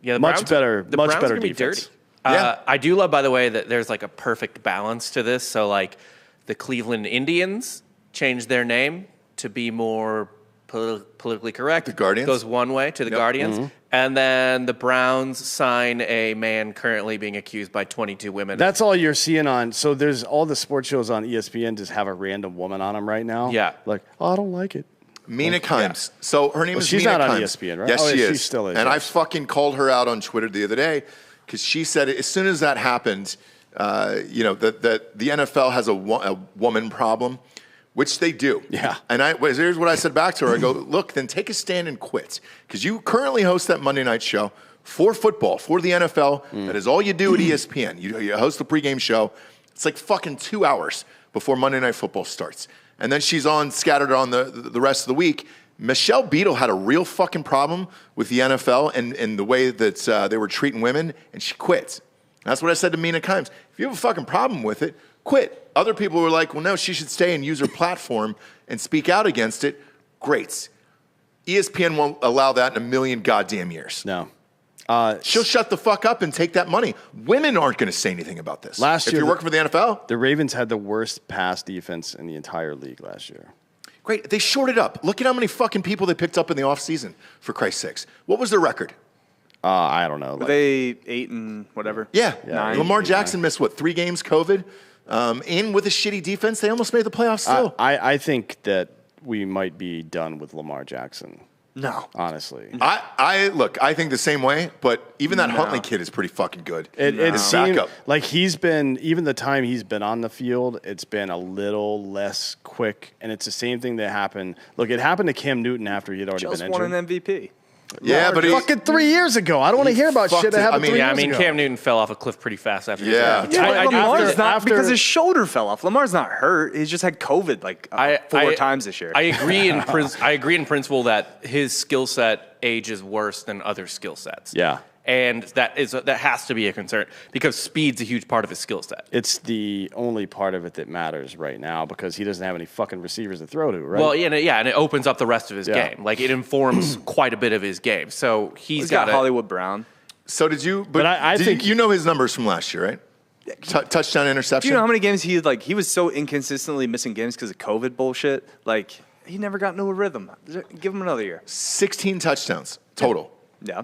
Yeah, much better gonna be defense. dirty. I do love, by the way, that there's like a perfect balance to this. So like the Cleveland Indians changed their name to be more politically correct. The Guardians goes one way to the Guardians, and then the Browns sign a man currently being accused by 22 women. That's all you're seeing on. So there's all the sports shows on ESPN just have a random woman on them right now. Yeah, like I don't like it. Mina Kimes. Yeah. So her name is she's Mina not on Kimes. ESPN, right? Yes, she is. She still is. And I fucking called her out on Twitter the other day because she said as soon as that happened, that the NFL has a woman problem. Which they do. Yeah. And here's what I said back to her. I go, look, then take a stand and quit. Because you currently host that Monday night show for football, for the NFL. That is all you do at ESPN. You host the pregame show. It's like fucking 2 hours before Monday Night Football starts. And then she's scattered on the rest of the week. Michelle Beadle had a real fucking problem with the NFL and the way that they were treating women, and she quit. That's what I said to Mina Kimes. If you have a fucking problem with it, quit. Other people were like, well, no, she should stay and use her platform and speak out against it. Great. ESPN won't allow that in a million goddamn years. No. She'll shut the fuck up and take that money. Women aren't going to say anything about this. Last year, if you're working for the NFL. The Ravens had the worst pass defense in the entire league last year. Great. They shorted up. Look at how many fucking people they picked up in the offseason, for Christ's sakes. What was their record? I don't know. Were they 8 and whatever? Yeah. 9. Lamar Jackson missed, 3 games COVID? And with a shitty defense, they almost made the playoffs still. I think that we might be done with Lamar Jackson. No. Honestly. I think the same way, but even that Huntley kid is pretty fucking good. It seemed like he's been, even the time he's been on the field, it's been a little less quick, and it's the same thing that happened. Look, it happened to Cam Newton after he had already been injured. Just won an MVP. Yeah, but fucking 3 years ago. I don't want to hear about shit that happened 3 years ago. Cam Newton fell off a cliff pretty fast after. Yeah. Lamar's not because his shoulder fell off. Lamar's not hurt. He's just had COVID 4 times this year. I agree in principle that his skill set ages worse than other skill sets. Yeah. And that has to be a concern because speed's a huge part of his skill set. It's the only part of it that matters right now because he doesn't have any fucking receivers to throw to, right? Well, and it opens up the rest of his game. Like, it informs quite a bit of his game. So he's got Hollywood Brown. So did you? But I think you know his numbers from last year, right? Touchdown, interception. Do you know how many games he was so inconsistently missing games because of COVID bullshit? Like, he never got into a rhythm. Give him another year. 16 touchdowns total. Yeah.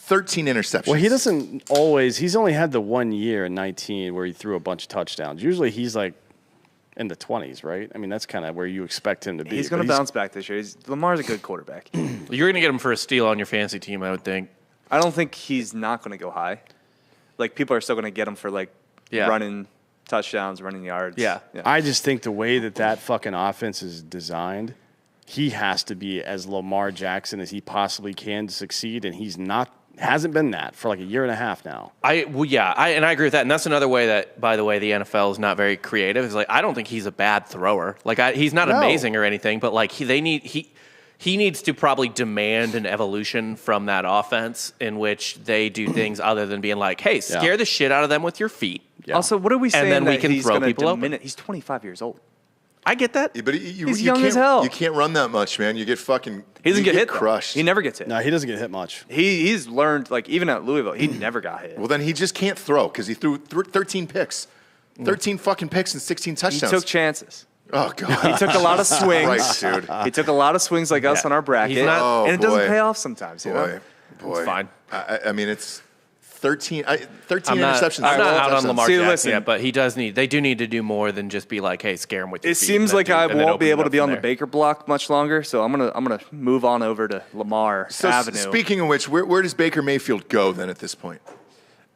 13 interceptions. Well, he doesn't always. He's only had the 1 year in 19 where he threw a bunch of touchdowns. Usually he's like in the 20s, right? I mean, that's kind of where you expect him to be. He's going to bounce back this year. Lamar's a good quarterback. You're going to get him for a steal on your fantasy team, I would think. I don't think he's not going to go high. Like, people are still going to get him for, running touchdowns, running yards. Yeah. I just think the way that fucking offense is designed, he has to be as Lamar Jackson as he possibly can to succeed, and he's not. Hasn't been that for like a year and a half now. I agree with that, and that's another way that, by the way, the NFL is not very creative. Is like I don't think he's a bad thrower. Like he's not amazing or anything, but like he needs to probably demand an evolution from that offense in which they do things other than being like, hey, scare the shit out of them with your feet. Yeah. Also, what are we saying? And then we can he's throw people open? He's 25 years old. I get that. Yeah, but he's young as hell. You can't run that much, man. You get fucking. He doesn't get hit. Crushed. He never gets hit. No, he doesn't get hit much. He's learned, even at Louisville, he never got hit. Well, then he just can't throw because he threw 13 picks. 13 fucking picks and 16 touchdowns. He took chances. Oh, God. He took a lot of swings. Right, dude. He took a lot of swings like us on our bracket. And it doesn't pay off sometimes. Boy. It's fine. I mean, it's 13 interceptions. I'm not out on Lamar Jackson listen, yet, but they do need to do more than just be like, hey, scare him with your It feet. seems like I won't be able to be on the Baker. Baker block much longer, so I'm gonna move on over to Lamar Avenue. Speaking of which, where does Baker Mayfield go then at this point?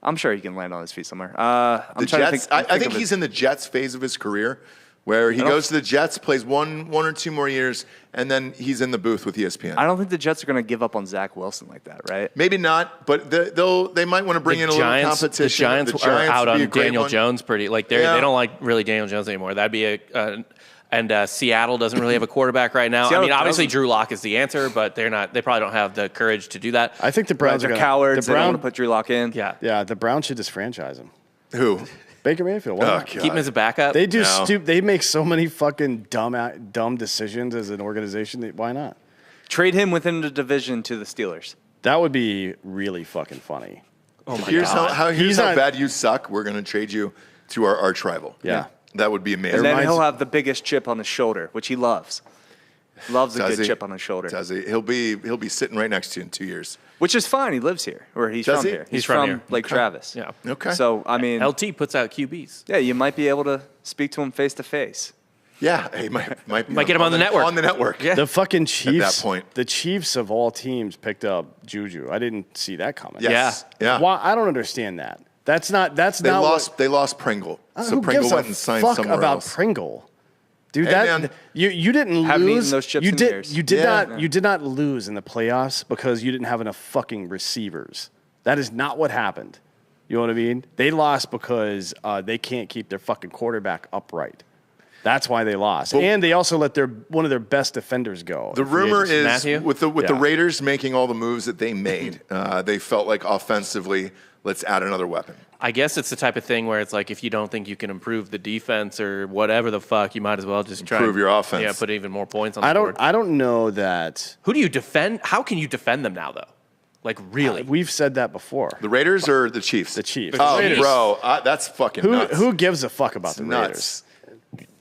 I'm sure he can land on his feet somewhere. The Jets. I think he's in the Jets phase of his career, where he goes to the Jets, plays one or two more years, and then he's in the booth with ESPN. I don't think the Jets are going to give up on Zach Wilson like that, right? Maybe not, but they might want to bring in a little competition. The Giants are out on Daniel Jones pretty. Like they don't like really Daniel Jones anymore. That'd be and Seattle doesn't really have a quarterback right now. I mean, obviously Drew Lock is the answer, but they're not. They probably don't have the courage to do that. I think the Browns are cowards. They don't want to put Drew Lock in. Yeah. The Browns should just franchise him. Who? Baker Mayfield. Why not? Keep him as a backup. They do They make so many fucking dumb decisions as an organization. Why not? Trade him within the division to the Steelers. That would be really fucking funny. Oh my Here's God. Here's how bad you suck. We're going to trade you to our arch rival. Yeah. That would be amazing. And then he'll have the biggest chip on his shoulder, which he loves. Loves a good chip on his shoulder. Does he? He'll be sitting right next to you in 2 years. Which is fine. He lives here, or he's from here. He's from here. Lake Travis. Yeah. Okay. So, I mean, LT puts out QBs. Yeah, you might be able to speak to him face to face. Yeah, he might get him on the network. On the network. Yeah. The fucking Chiefs. At that point. The Chiefs of all teams picked up Juju. I didn't see that coming. Yes. Yeah. Why? I don't understand that. That's not. They lost Pringle. So Pringle went and signed somewhere about else. Pringle? Dude, man. you didn't Haven't lose. eaten those chips you in did. years. You did not lose in the playoffs because you didn't have enough fucking receivers. That is not what happened. You know what I mean? They lost because they can't keep their fucking quarterback upright. That's why they lost. And they also let one of their best defenders go. The rumor is Matthew? with the Raiders making all the moves that they made, they felt like offensively, let's add another weapon. I guess it's the type of thing where it's like if you don't think you can improve the defense or whatever the fuck, you might as well just try Improve your offense. Yeah, put even more points on the board. I don't know that. Who do you defend? How can you defend them now, though? Like, really? We've said that before. The Raiders or the Chiefs? The Chiefs. Oh, Raiders. bro, that's fucking nuts. Who gives a fuck about the nuts. Raiders?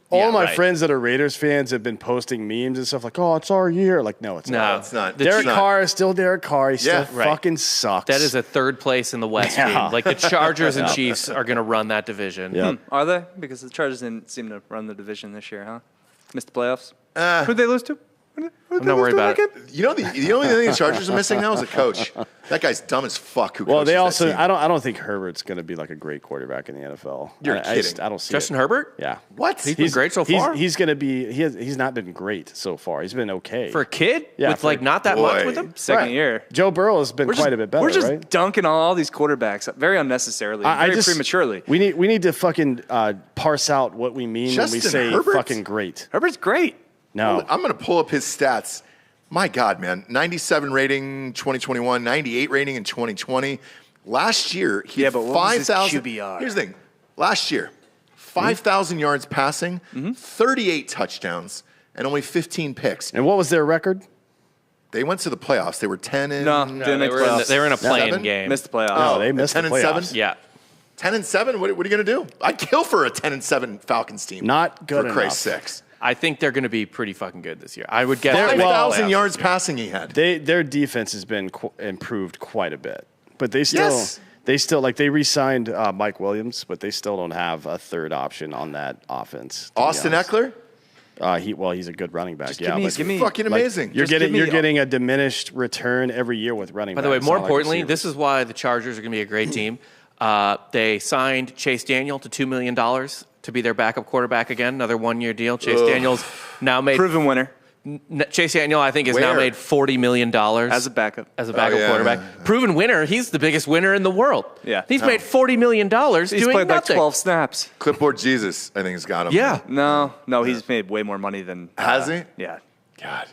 All my right. friends that are Raiders fans have been posting memes and stuff like, "Oh, it's our year." Like, no, it's No, not. It's not. Derek It's not. Carr is still Derek Carr. He still right. fucking sucks. That is a third place in the West Yeah. team. Like, the Chargers and Chiefs are going to run that division. Yeah. Are they? Because the Chargers didn't seem to run the division this year, huh? Missed the playoffs. Who'd they lose to? I'm not worried about it. You know, the only thing the Chargers are missing now is a coach. That guy's dumb as fuck. Well, they coaches also. that team. I don't think Herbert's going to be like a great quarterback in the NFL. You're I just- kidding. I don't see Justin it. Herbert? Yeah. What? He's been great so far. He's going to be. He's not been great so far. He's been okay. For a kid? Yeah, with, for- like, not that much Boy. with him? Second Right. year. Joe Burrow has been quite a bit better, We're just right? dunking on all these quarterbacks very unnecessarily, very prematurely. We need to fucking parse out what we mean when we Justin say Herbert? fucking great. Herbert's great. No. I'm going to pull up his stats. My God, man. 97 rating 2021, 98 rating in 2020. Last year, he had but what was his 5,000. QBR? Here's the thing. Last year, 5,000 yards passing, 38 touchdowns, and only 15 picks. And what was their record? They went to the playoffs. They were 10 and No, No, didn't they make were, playoffs. they were in a playing 7? game. Missed the playoffs. Oh, they missed 10 the and playoffs. 7? Yeah. 10 and 7. What are you going to do? I'd kill for a 10 and 7 Falcons team. Not good for Christ's enough. sakes. I think they're going to be pretty fucking good this year. I would guess. They're- they make the 5,000 playoffs. yards passing he had. Their defense has been improved quite a bit, but they still Yes. they re-signed Mike Williams, but they still don't have a third option on that offense. to be Austin honest. Eckler? He's a good running back. give me- but give me- fucking like, amazing. You're Just give me- getting a diminished return every year with running By backs. the way, more not like importantly, receivers. this is why the Chargers are going to be a great team. They signed Chase Daniel to $2 million to be their backup quarterback again, another one-year deal. Chase Daniel's now made Proven winner Chase Daniel, I think, has now Where? made $40 million as a backup. yeah, quarterback. yeah. Proven winner. He's the biggest winner in the world. Yeah. He's made $40 million He's doing played like nothing. 12 snaps. Clipboard Jesus, I think, has got him. Yeah. No, he's made way more money than. Has he? Yeah. God.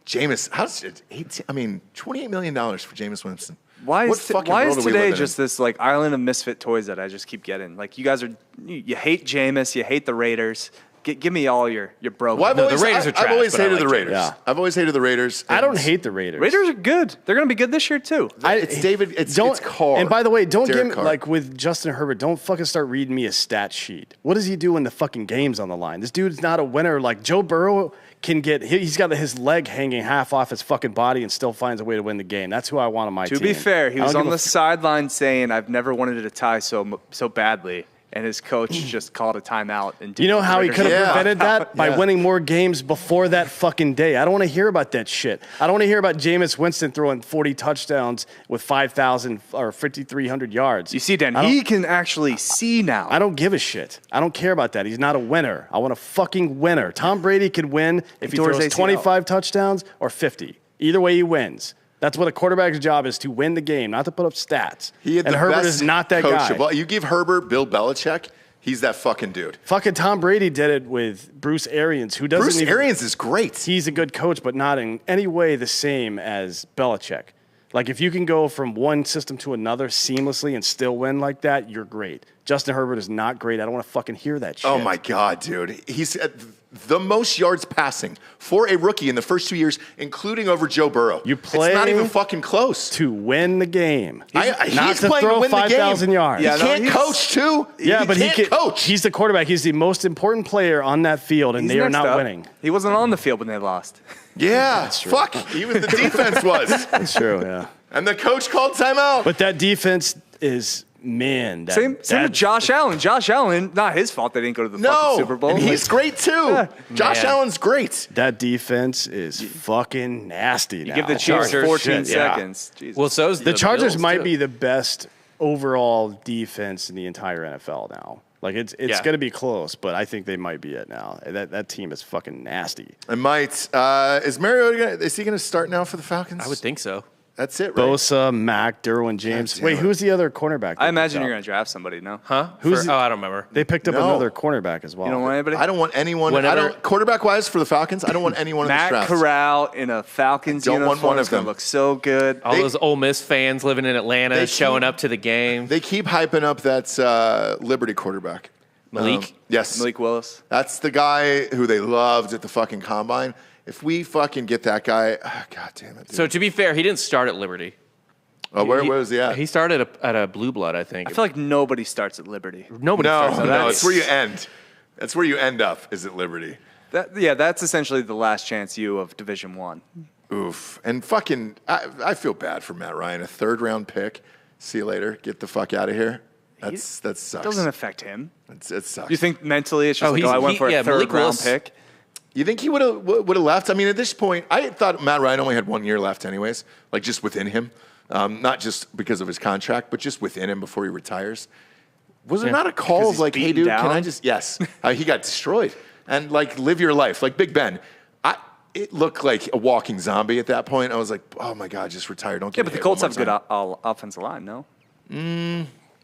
Jameis, how's it? $28 million for Jameis Winston. Why What is fucking why world is are we today living in? just this like island of misfit toys that I just keep getting? Like you guys are, you hate Jameis, you hate the Raiders. Give me all your broken. Well, No, the Raiders are I've trash, always but I hated like the Jameis. Raiders. Yeah. I've always hated the Raiders. I don't and hate the Raiders. Raiders are good. They're going to be good this year too. It's David. It's Carr. And by the way, don't Derek give Carr. like with Justin Herbert. Don't fucking start reading me a stat sheet. What does he do when the fucking game's on the line? This dude's not a winner. Like Joe Burrow can get. He's got his leg hanging half off his fucking body and still finds a way to win the game. That's who I want on my team. To be fair, he I was don't on give the a sideline saying, "I've never wanted to tie so badly," and his coach just called a timeout. And You know how he could have Yeah. prevented that? By Yeah. winning more games before that fucking day. I don't want to hear about that shit. I don't want to hear about Jameis Winston throwing 40 touchdowns with 5,000 or 5,300 yards. You see, Dan, I don't- he can actually see now. I don't give a shit. I don't care about that. He's not a winner. I want a fucking winner. Tom Brady could win if he tore his throws ACL. 25 touchdowns or 50. Either way, he wins. That's what a quarterback's job is, to win the game, not to put up stats. He had and the Herbert best is not that coach guy. of all. You give Herbert Bill Belichick, he's that fucking dude. Fucking Tom Brady did it with Bruce Arians, who doesn't Bruce even... Arians is great. He's a good coach, but not in any way the same as Belichick. Like, if you can go from one system to another seamlessly and still win like that, you're great. Justin Herbert is not great. I don't want to fucking hear that shit. Oh my God, dude. He's at the most yards passing for a rookie in the first 2 years, including over Joe Burrow. You play It's not even fucking close. to win the game. Not not to playing throw to win the game. 5,000 yards. He Yeah, no, can't he's- coach too. Yeah, but he can't can coach. He's the quarterback. He's the most important player on that field, and He's they are next not up. winning. He wasn't on the field when they lost. Yeah, fuck. He was the defense was, That's true, yeah. and the coach called timeout. But that defense is, man. That, Same with Josh Allen. Josh Allen, not his fault they didn't go to the fucking Super Bowl. and he's Like, great too. Josh Man. Allen's great. That defense is fucking nasty now. give the Chiefs Chargers. 14 Shit, yeah. seconds. Jesus. Well, so's The Chargers Bills, might too. be the best overall defense in the entire NFL now. Like, it's Yeah. going to be close, but I think they might be it now. That team is fucking nasty. I might. Is Mariota? Is he going to start now for the Falcons? I would think so. That's it, right? Bosa, Mack, Derwin James. Wait, who's the other cornerback? I imagine you're going to draft somebody, no? Huh? I don't remember. They picked up another cornerback as well. You don't want anybody? I don't want anyone. Quarterback-wise for the Falcons, I don't want anyone in this Matt draft. Corral in a Falcons uniform want one of is going them. to look so good. All those Ole Miss fans living in Atlanta showing up to the game. They keep hyping up that Liberty quarterback. Malik? Yes. Malik Willis. That's the guy who they loved at the fucking combine. If we fucking get that guy, God damn it, dude. So to be fair, he didn't start at Liberty. Oh, where was he at? He started at a Blue Blood, I think. I feel like nobody starts at Liberty. Nobody starts at No, it's where you end. That's where you end up, is at Liberty. That's essentially the last chance of Division One. Oof. And fucking, I feel bad for Matt Ryan. A third-round pick. See you later. Get the fuck out of here. That sucks. It doesn't affect him. It sucks. You think mentally it's just I went for a third-round pick? You think he would have left? I mean, at this point, I thought Matt Ryan only had 1 year left anyways, like just within him. Not just because of his contract, but just within him before he retires. Was there not a call of like, hey, dude, can I just – yes. He got destroyed. And like live your life. Like Big Ben. It looked like a walking zombie at that point. I was like, oh, my God, just retire. Don't get but the Colts have a good offensive line, no?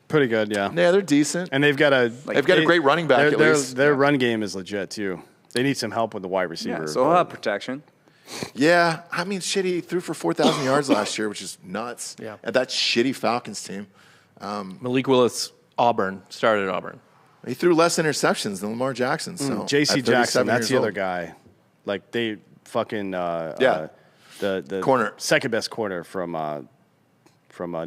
Pretty good, yeah. Yeah, they're decent. And they've got a great running back at least. Their run game is legit, too. They need some help with the wide receiver. Yeah, so he'll have protection. Yeah, I mean, shit, he threw for 4,000 yards last year, which is nuts. Yeah. At that shitty Falcons team. Malik Willis, started at Auburn. He threw less interceptions than Lamar Jackson. So J.C. Jackson, that's the other guy. Like, they fucking the corner, second best corner from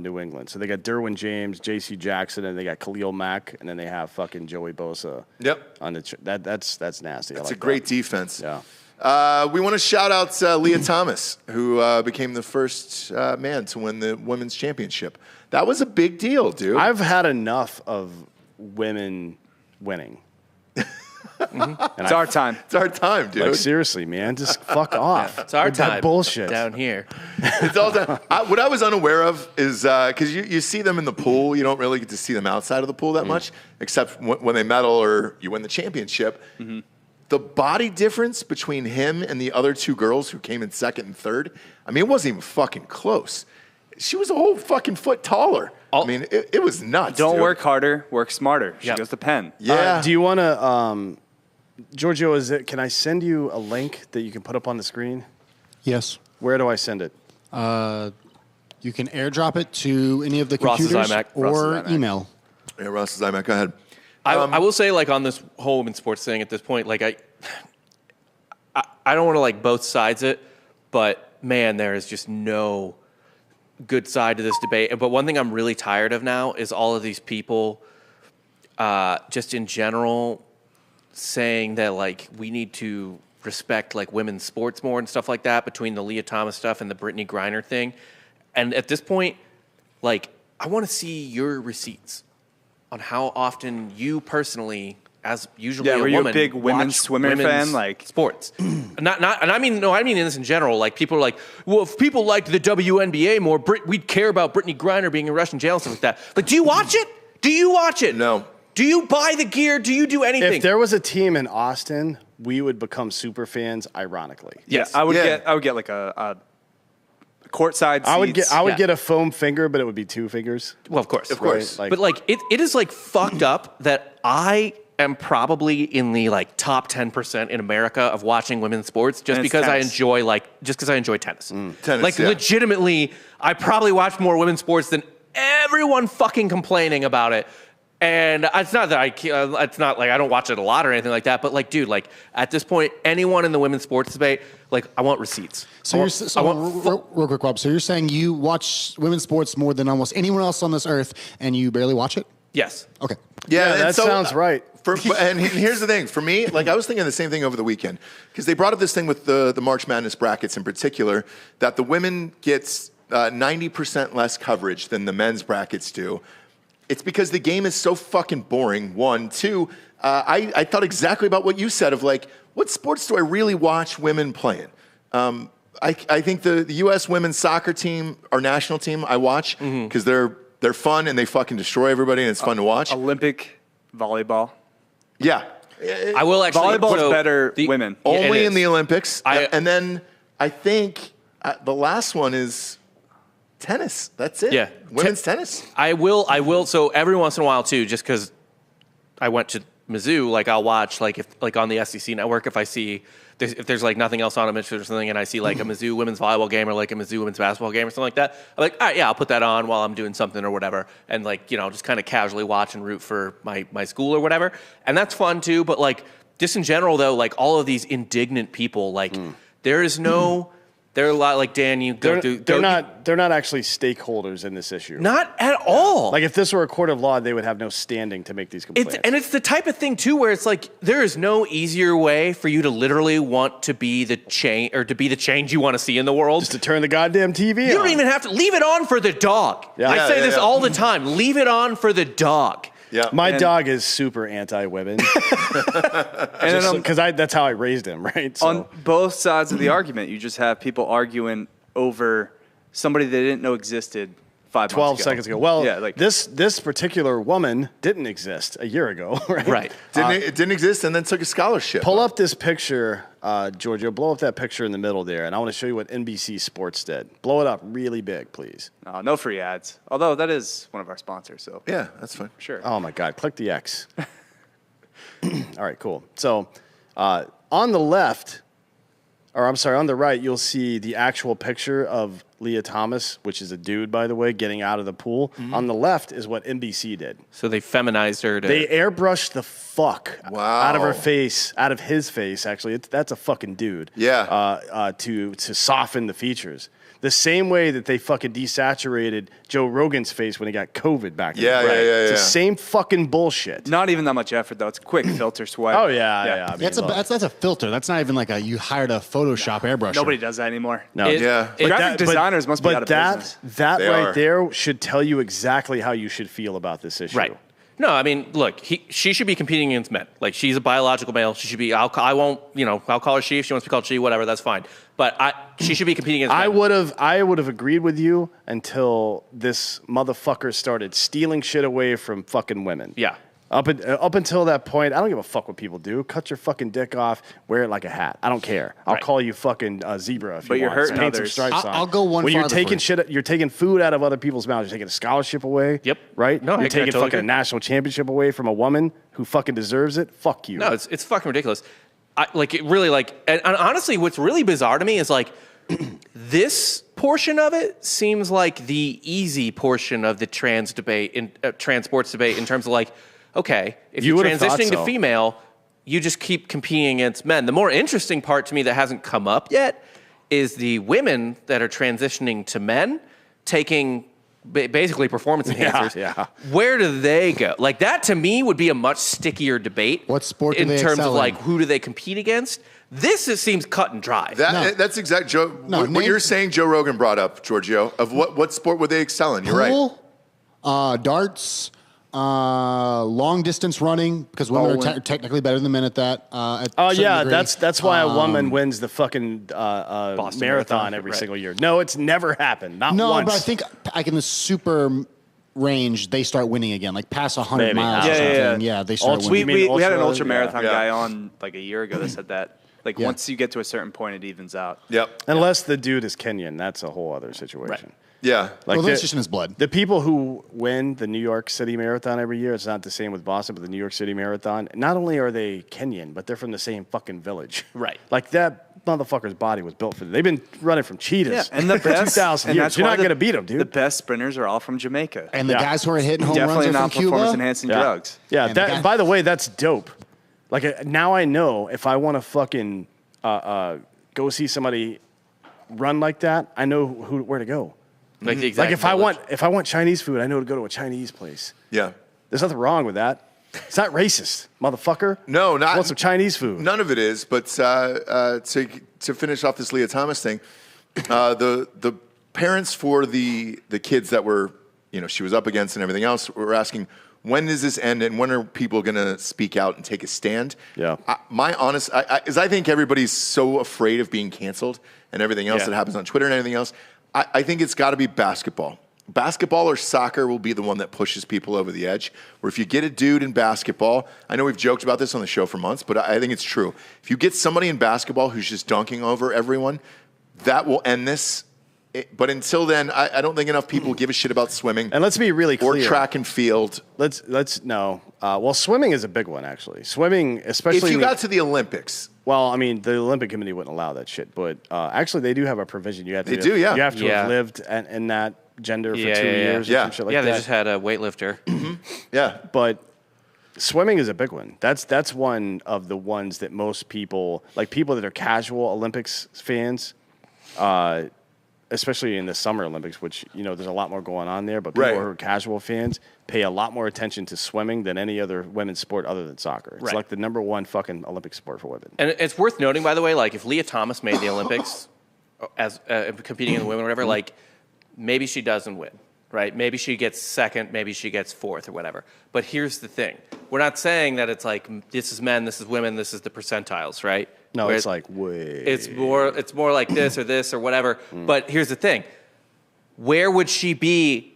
New England. So they got Derwin James, J.C. Jackson, and they got Khalil Mack, and then they have fucking Joey Bosa. Yep, on the that's nasty. That's a great defense. Yeah. We want to shout out Leah Thomas, who became the first man to win the women's championship. That was a big deal, dude. I've had enough of women winning. It's our time. It's our time, dude. Like, seriously, man, just fuck off. It's our with time. That bullshit down here. It's all time. What I was unaware of is because you see them in the pool, you don't really get to see them outside of the pool that much, except when they medal or you win the championship. Mm-hmm. The body difference between him and the other two girls who came in second and third, I mean, it wasn't even fucking close. She was a whole fucking foot taller. I mean, it was nuts. Don't dude. work harder, work smarter. She goes to Penn. Yeah. Do you want to, Giorgio, can I send you a link that you can put up on the screen? Yes. Where do I send it? You can airdrop it to any of the Ross's computers iMac. or email. Yeah, Ross's iMac. Go ahead. I will say, like, on this whole women's sports thing at this point, like, I don't want to, like, both sides it, but, man, there is just no good side to this debate. But one thing I'm really tired of now is all of these people just in general saying that, like, we need to respect, like, women's sports more and stuff like that between the Leah Thomas stuff and the Brittany Griner thing. And at this point, like, I want to see your receipts on how often you personally, as usually a were woman, you a big women's swimmer fan? Like sports, and I mean this in general. Like, people are like, well, if people liked the WNBA more, we'd care about Brittany Griner being in Russian jail and stuff like that. Like, do you watch it? Do you watch it? No. Do you buy the gear? Do you do anything? If there was a team in Austin, we would become super fans. Ironically, yes, I would get like a courtside seats. I would get a foam finger, but it would be two fingers. Well, of course. Right? Like, but, like, it is, like, fucked up that I am probably in the, like, top 10% in America of watching women's sports just because I enjoy tennis. Tennis, like, yeah. legitimately, I probably watch more women's sports than everyone fucking complaining about it. And it's not that it's not like I don't watch it a lot or anything like that, but, like, dude, like, at this point, anyone in the women's sports debate, like, I want receipts. So real quick, Rob. So you're saying you watch women's sports more than almost anyone else on this earth, and you barely watch it? Yes. Okay. Yeah, that sounds right. And here's the thing. For me, like, I was thinking the same thing over the weekend because they brought up this thing with the March Madness brackets in particular that the women gets 90% less coverage than the men's brackets do. It's because the game is so fucking boring, one. Two, I thought exactly about what you said of, like, what sports do I really watch women playing? I think the U.S. women's soccer team, our national team, I watch because they're fun and they fucking destroy everybody and it's fun to watch. Olympic volleyball. Yeah. I will actually. Volleyball is better women. Only in the Olympics. And then I think the last one is tennis. That's it. Yeah. Women's tennis. I will. So every once in a while too, just because I went to Mizzou, like I'll watch if on the SEC network, if I see if there's like nothing else on a or something, and I see like a Mizzou women's volleyball game or like a Mizzou women's basketball game or something like that, I'm like, all right, yeah, I'll put that on while I'm doing something or whatever, and just kind of casually watch and root for my school or whatever, and that's fun too. But like just in general though, like all of these indignant people, there is no. They're a lot like Dan. You go through. They're not actually stakeholders in this issue. Not at all. Like if this were a court of law, they would have no standing to make these complaints. It's the type of thing too, where it's like there is no easier way for you to literally want to be the change or to be the change you want to see in the world. Just to turn the goddamn TV on. You don't even have to leave it on for the dog. Yeah. I say this all the time. Leave it on for the dog. Yeah, my dog is super anti-women, because that's how I raised him. Right. So. On both sides of the argument, you just have people arguing over somebody they didn't know existed 12 seconds ago. Well, yeah, this particular woman didn't exist a year ago, right? Right. It didn't exist and then took a scholarship. Pull up this picture, Giorgio. Blow up that picture in the middle there, and I want to show you what NBC Sports did. Blow it up really big, please. No free ads. Although that is one of our sponsors, so Yeah, that's fine. sure. Oh my God! Click the X. All right, cool. So on the left, or I'm sorry, on the right, you'll see the actual picture of Leah Thomas, which is a dude, by the way, getting out of the pool. Mm-hmm. On the left is what NBC did. So they feminized her. They airbrushed the fuck Wow. out of her face, out of his face, actually. That's a fucking dude. Yeah. To soften the features. The same way that they fucking desaturated Joe Rogan's face when he got COVID back in the day. It's the same fucking bullshit. Not even that much effort, though. It's quick filter swipe. Oh, yeah. I mean, That's a filter. That's not even like you hired a Photoshop airbrush. Nobody does that anymore. No. Graphic designers must be out of business. That They right are. there should tell you exactly how you should feel about this issue. Right. No, I mean, look, she should be competing against men. Like, she's a biological male. She should be. I'll call her she if she wants to be called she. Whatever, that's fine. But she should be competing against men. I would have agreed with you until this motherfucker started stealing shit away from fucking women. Yeah. Up until that point, I don't give a fuck what people do. Cut your fucking dick off. Wear it like a hat. I don't care. I'll call you fucking zebra if you want. But you're hurting Paint some others. stripes on. I'll go one when you're farther taking for you. shit, you're taking food out of other people's mouths. You're taking a scholarship away. Yep. Right. No, I you're taking totally fucking a agree. national championship away from a woman who fucking deserves it. Fuck you. No, it's fucking ridiculous. And honestly, what's really bizarre to me is like this portion of it seems like the easy portion of the trans sports debate in terms of like, okay, if You you're would've thought transitioning so. to female, you just keep competing against men. The more interesting part to me that hasn't come up yet is the women that are transitioning to men taking basically performance enhancers. Yeah. Where do they go? Like that to me would be a much stickier debate. What sport do in they terms excel of like in? who do they compete against? This seems cut and dry. That's exact, Joe. What you're saying, Joe Rogan brought up, Giorgio, of what sport would they excel in? You're right. Pool, darts, long distance running, because women are technically better than men at that. Oh yeah, degree. that's why a woman wins the fucking marathon every right. single year. No, it's never happened. Not No, once. but I think like in the super range, they start winning again. Like past 100 Maybe. miles Yeah, or yeah, something. yeah. Yeah, they start Ultra- winning. You mean We had an ultra- ultra marathon yeah. guy on like a year ago that said that. Like Yeah. once you get to a certain point, it evens out. Yep. Unless the dude is Kenyan, that's a whole other situation. Yeah. Like Well, that's just in his blood. The people who win the New York City Marathon every year, it's not the same with Boston, but the New York City Marathon, not only are they Kenyan, but they're from the same fucking village. Right. Like that motherfucker's body was built for them. They've been running from cheetahs And the for best, 2,000 and years. that's You're why not going to beat them, dude. The best sprinters are all from Jamaica. And the Yeah. guys who are hitting home Definitely runs are not from Cuba. performance enhancing drugs. Yeah, And the guy- by the way, that's dope. Like now I know if I want to fucking go see somebody run like that, I know where to go. Like the exact Like if I want Chinese food, I know to go to a Chinese place. Yeah. There's nothing wrong with that. It's not racist, motherfucker. No, not. I want some Chinese food. None of it is. But to finish off this Leah Thomas thing, the parents for the kids that were, she was up against and everything else were asking, when does this end and when are people going to speak out and take a stand? Yeah. I think everybody's so afraid of being canceled and everything else that happens on Twitter and everything else. I think it's got to be basketball. Basketball or soccer will be the one that pushes people over the edge. Where if you get a dude in basketball, I know we've joked about this on the show for months, but I think it's true. If you get somebody in basketball who's just dunking over everyone, that will end this But until then, I don't think enough people give a shit about swimming. And let's be really clear. Or track and field. Let's no. Well, swimming is a big one, actually. Swimming, especially if you got to the Olympics. Well, I mean, the Olympic Committee wouldn't allow that shit, but actually, they do have a provision. You have to. They do, yeah. You have to have lived in that gender for 2 years. Or some shit like they that. just had a weightlifter. Yeah, but swimming is a big one. That's one of the ones that most people, like people that are casual Olympics fans, especially in the Summer Olympics, which, there's a lot more going on there, but people who are casual fans pay a lot more attention to swimming than any other women's sport other than soccer. It's like the number one fucking Olympic sport for women. And it's worth noting, by the way, like if Leah Thomas made the Olympics as competing in the women or whatever, like maybe she doesn't win, right? Maybe she gets second, maybe she gets fourth or whatever. But here's the thing. We're not saying that it's like this is men, this is women, this is the percentiles, right? No, Where it's like way. It's more like this or whatever. But here's the thing. Where would she be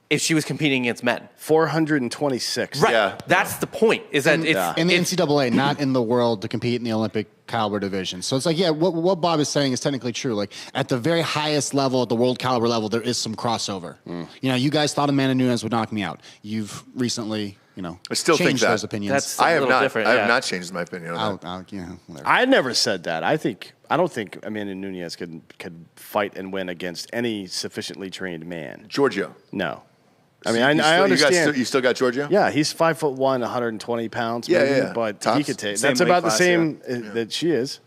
if she was competing against men? 426. Right. Yeah. That's the point. Is that in the NCAA, not in the world to compete in the Olympic caliber division. So it's like, what Bob is saying is technically true. Like at the very highest level, at the world caliber level, there is some crossover. You guys thought Amanda Nunes would knock me out. You've recently, I still changed think that. those opinions. I have not. different, I have not changed my opinion on that. Whatever. I never said that. I don't think Amanda Nunes could fight and win against any sufficiently trained man. Giorgio. No. I mean, I understand. You still got Giorgio? Yeah, he's 5'1", 120 pounds. Yeah, maybe, yeah. But Tops. he could take. Same That's weight about class, the same that she is.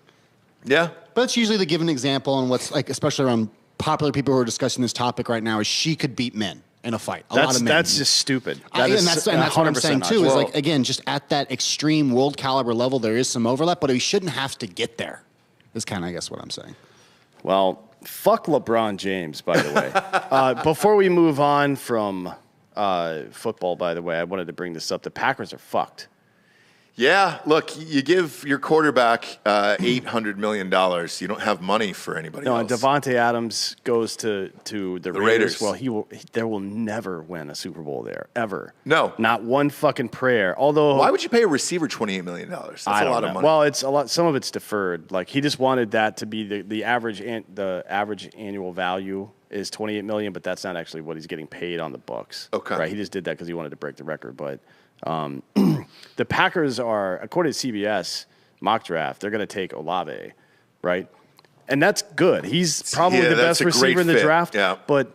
Yeah. But it's usually the given example, and what's like, especially around popular people who are discussing this topic right now, is she could beat men in a fight. A lot of men. That's just stupid. And that's what I'm saying too. Is Well, like, again, just at that extreme world caliber level, there is some overlap, but we shouldn't have to get there. Is kind of, I guess, what I'm saying. Well, fuck LeBron James, by the way. Before we move on from football, by the way, I wanted to bring this up. The Packers are fucked. Yeah, look, you give your quarterback $800 million. You don't have money for anybody else. And Devante Adams goes to the Raiders. Well, they will never win a Super Bowl there, ever. No. Not one fucking prayer. Although, Why would you pay a receiver $28 million? That's I a don't lot know. of money. Well, it's a lot. Some of it's deferred. Like he just wanted that to be the average annual value is $28 million, but that's not actually what he's getting paid on the books. Okay. Right. He just did that because he wanted to break the record, but. The Packers are, according to CBS mock draft, they're going to take Olave, right? And that's good. He's probably the best receiver in the draft. Yeah. But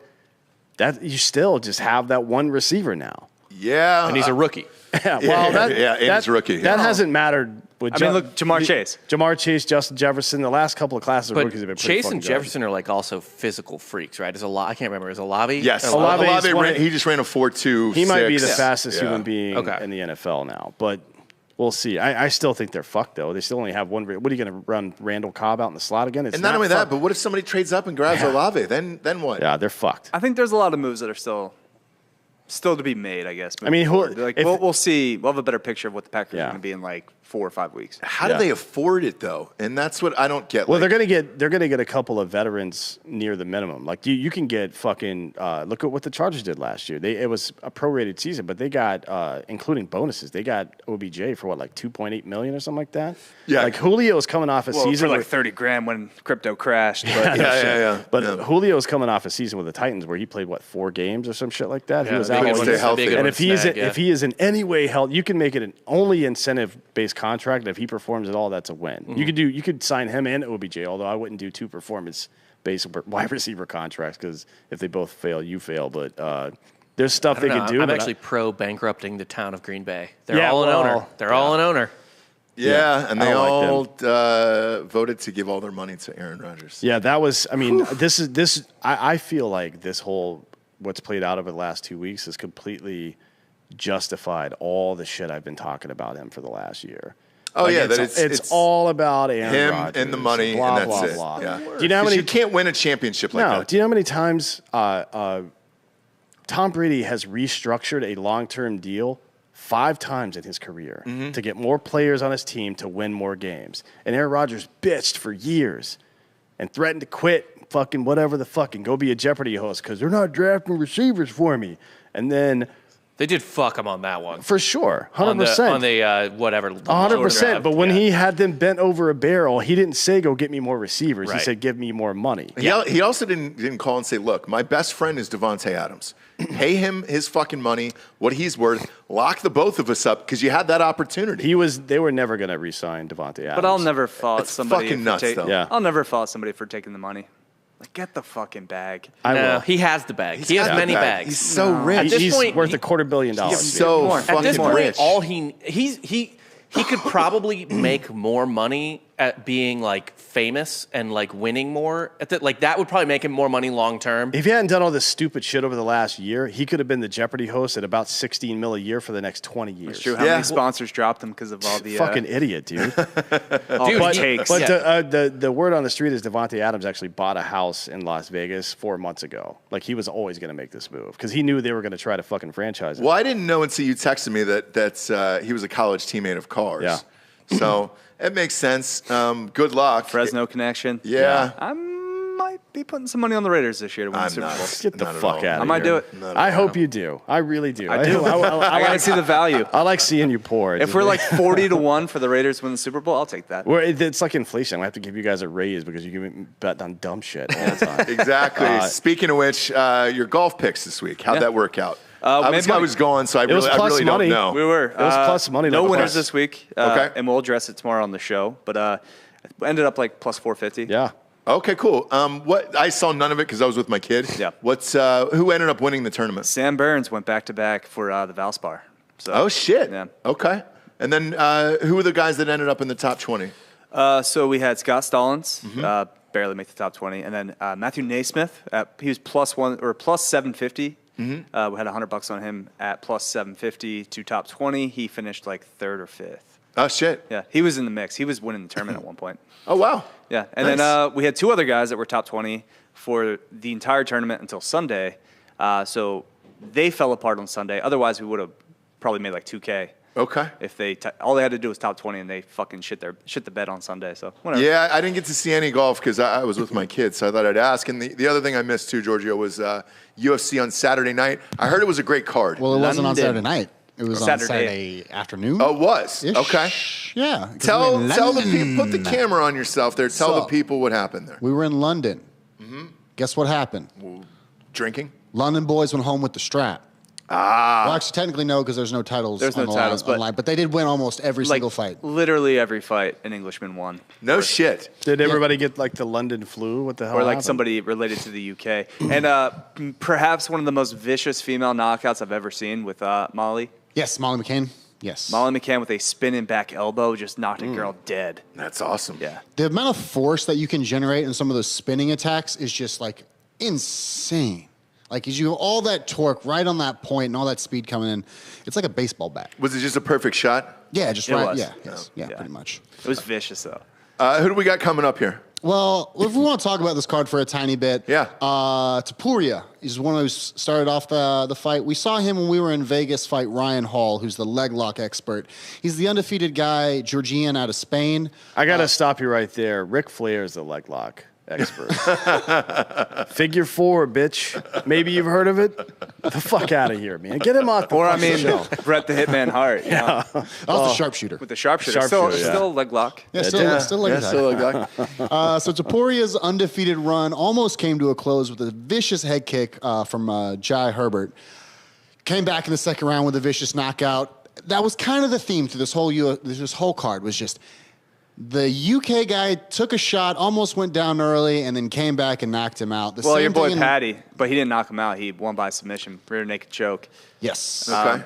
that you still just have that one receiver now. Yeah. and he's a rookie. Yeah, well, he's a rookie. That hasn't mattered with look, Jamar Chase. Jamar Chase, Justin Jefferson, the last couple of classes of But rookies have been pretty Chase and fucking good. Jefferson are like also physical freaks, right? I can't remember. Is Olave? Yes. Olave is Olave he just ran a 4.26. He might be the fastest human being Okay. in the NFL now, but we'll see. I still think they're fucked, though. They still only have one. What are you going to run Randall Cobb out in the slot again? It's And not only that, fucked. but what if somebody trades up and grabs Olave? Then what? Yeah, they're fucked. I think there's a lot of moves that are still to be made, I guess. I mean, we'll see. We'll have a better picture of what the Packers are Yeah. going to be in like 4 or 5 weeks. How do they afford it though? And that's what I don't get. Well, like, they're gonna get a couple of veterans near the minimum. Like you can get fucking look at what the Chargers did last year. It was a prorated season, but they got including bonuses. They got OBJ for like $2.8 million or something like that. Yeah. Like Julio's coming off a season for like where- $30,000 when crypto crashed. But yeah. But Yeah. Julio's coming off a season with the Titans where he played 4 games or some shit like that. He was that'd out be a all good stay one. year. healthy. That'd be a good And one if to he's snag, if he is in any way held, you can make it an only incentive-based contract. And if he performs at all, that's a win. Mm-hmm. You could sign him and OBJ. Although I wouldn't do 2 performance-based wide receiver contracts because if they both fail, you fail. But there's stuff they could do. I'm but actually pro bankrupting the town of Green Bay. They're Yeah, all an well, owner. They're all an owner. Yeah, and I they don't like all voted to give all their money to Aaron Rodgers. Yeah, that was. I mean, this. I feel like this whole what's played out over the last 2 weeks has completely justified all the shit I've been talking about him for the last year. Oh Like, yeah, it's all about Aaron him Rodgers and the money, blah, and that's blah, it. blah. Yeah. Do you know how 'Cause many? you can't win a championship like No. that. Do you know how many times Tom Brady has restructured a long-term deal 5 times in his career to get more players on his team to win more games? And Aaron Rodgers bitched for years and threatened to quit fucking whatever the fucking go be a Jeopardy host because they're not drafting receivers for me. And then They did fuck him on that one. For sure, 100%. On the whatever. 100%. But when he had them bent over a barrel, he didn't say, go get me more receivers. Right. He said, give me more money. He also didn't call and say, look, my best friend is Devante Adams. Pay him his fucking money, what he's worth. Lock the both of us up because you had that opportunity. They were never going to re-sign Devante Adams. But I'll never fault It's somebody. fucking nuts, though. Yeah. I'll never fault somebody for taking the money. Like, get the fucking bag. I No, will. he has the bag. He has got many the bag. bags. He's so rich. At this He's point, worth $250 million. He's so More. At fucking this point, rich. all he could probably make more money at being like famous and like winning more. Like that would probably make him more money long term. If he hadn't done all this stupid shit over the last year, he could have been the Jeopardy host at about $16 million a year for the next 20 years. It's true. How many sponsors dropped him because of all the Fucking idiot, dude. all Dude, the he- takes? But Yeah. the word on the street is Devante Adams actually bought a house in Las Vegas 4 months ago. Like he was always going to make this move because he knew they were going to try to fucking franchise him. Well, I didn't know until you texted me that he was a college teammate of Carr's. Yeah. So it makes sense. Good luck. Fresno connection. Yeah. I might be putting some money on the Raiders this year to win the I'm Super not. Bowl. Get the Not at fuck all. out of here. I might do it. I hope you do. I really do. I do. I gotta see the value. I like seeing you pour. If we're like 40-1 for the Raiders to win the Super Bowl, I'll take that. It's like inflation. I have to give you guys a raise because you give me bet on dumb shit all the time. Exactly. Speaking of which, your golf picks this week. How'd that work out? I made money. was going, so I was really, plus don't money. know. We were. It was plus money. No not winners plus. this week. Okay. And we'll address it tomorrow on the show. But ended up like plus 450. Yeah. Okay, cool. What I saw none of it because I was with my kid. Yeah. Who ended up winning the tournament? Sam Burns went back to back for the Valspar. So, Oh shit. Yeah. Okay. And then who were the guys that ended up in the top 20? So we had Scott Stallings, barely make the top 20, and then Matthew Naismith. He was plus 750. We had $100 on him at plus 750 to top 20. He finished like third or fifth. Oh shit. Yeah, he was in the mix. He was winning the tournament at one point. Oh wow. Yeah, and Nice. then we had two other guys that were top 20 for the entire tournament until Sunday. So they fell apart on Sunday. Otherwise, we would have probably made like 2K. Okay. If all they had to do was top 20 and they fucking shit the bed on Sunday. So whatever. Yeah, I didn't get to see any golf because I was with my kids, so I thought I'd ask. And the other thing I missed too, Giorgio, was UFC on Saturday night. I heard it was a great card. Well, it wasn't on London. Saturday night. It was on Saturday afternoon. Oh, it was? Ish. Okay. Yeah. 'cause Tell we were in the people, put London. the camera on yourself there. Tell the So- people what happened there. We were in London. Guess what happened? Drinking? London boys went home with the strap. Well, actually, technically no, because there's no titles. There's on no the titles, line, but- online, but they did win almost every Like single fight. literally every fight, an Englishman won. No shit. Did everybody get like the London flu? What the hell? Or like happened? somebody related to the UK. And perhaps one of the most vicious female knockouts I've ever seen with Molly. Yes, Molly McCain. Yes. Molly McCann with a spinning back elbow just knocked a girl dead. That's awesome. Yeah. The amount of force that you can generate in some of those spinning attacks is just like insane. Like, as you have all that torque right on that point and all that speed coming in, it's like a baseball bat. Was it just a perfect shot? Yeah, just It right. was. Yeah, yes, yeah, Yeah. pretty much. It was vicious, though. Who do we got coming up here? Well, if we want to talk about this card for a tiny bit, Yeah. Tapuria is one who started off the fight. We saw him when we were in Vegas fight Ryan Hall, who's the leg lock expert. He's the undefeated guy, Georgian out of Spain. I gotta stop you right there. Ric Flair is the leg lock expert. Figure 4, bitch. Maybe you've heard of it. The fuck out of here, man. Get him off the Or, I fucking mean, show. Brett the Hitman Hart. You know? That was the sharpshooter. With the sharpshooter. Sharpshooter, yeah. Still leg lock. Yeah, still leg attack. still like that. So Tapuria's undefeated run almost came to a close with a vicious head kick from Jai Herbert. Came back in the second round with a vicious knockout. That was kind of the theme to this whole card was just the UK guy took a shot, almost went down early, and then came back and knocked him out. Well, your boy thing in- Patty, but he didn't knock him out. He won by submission, rear naked choke. Yes. Okay.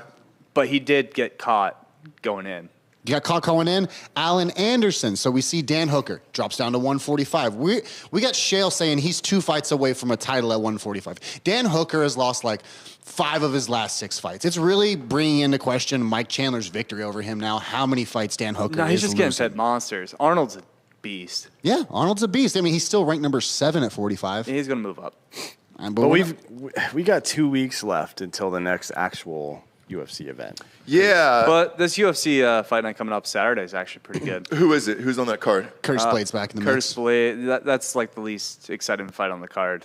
But he did get caught going in. You got caught going in. Alan Anderson. So we see Dan Hooker drops down to 145. We got Shale saying he's 2 fights away from a title at 145. Dan Hooker has lost like 5 of his last 6 fights. It's really bringing into question Mike Chandler's victory over him now. How many fights Dan Hooker No, is he's just getting losing. fed monsters. Arnold's a beast. Yeah, Arnold's a beast. I mean, he's still ranked number 7 at 45. He's going to move up. But we got 2 weeks left until the next actual UFC event. Yeah. But this UFC fight night coming up Saturday is actually pretty good. Who is it? Who's on that card? Curtis Blade's back in the Curtis mix. Blade, that's like the least exciting fight on the card.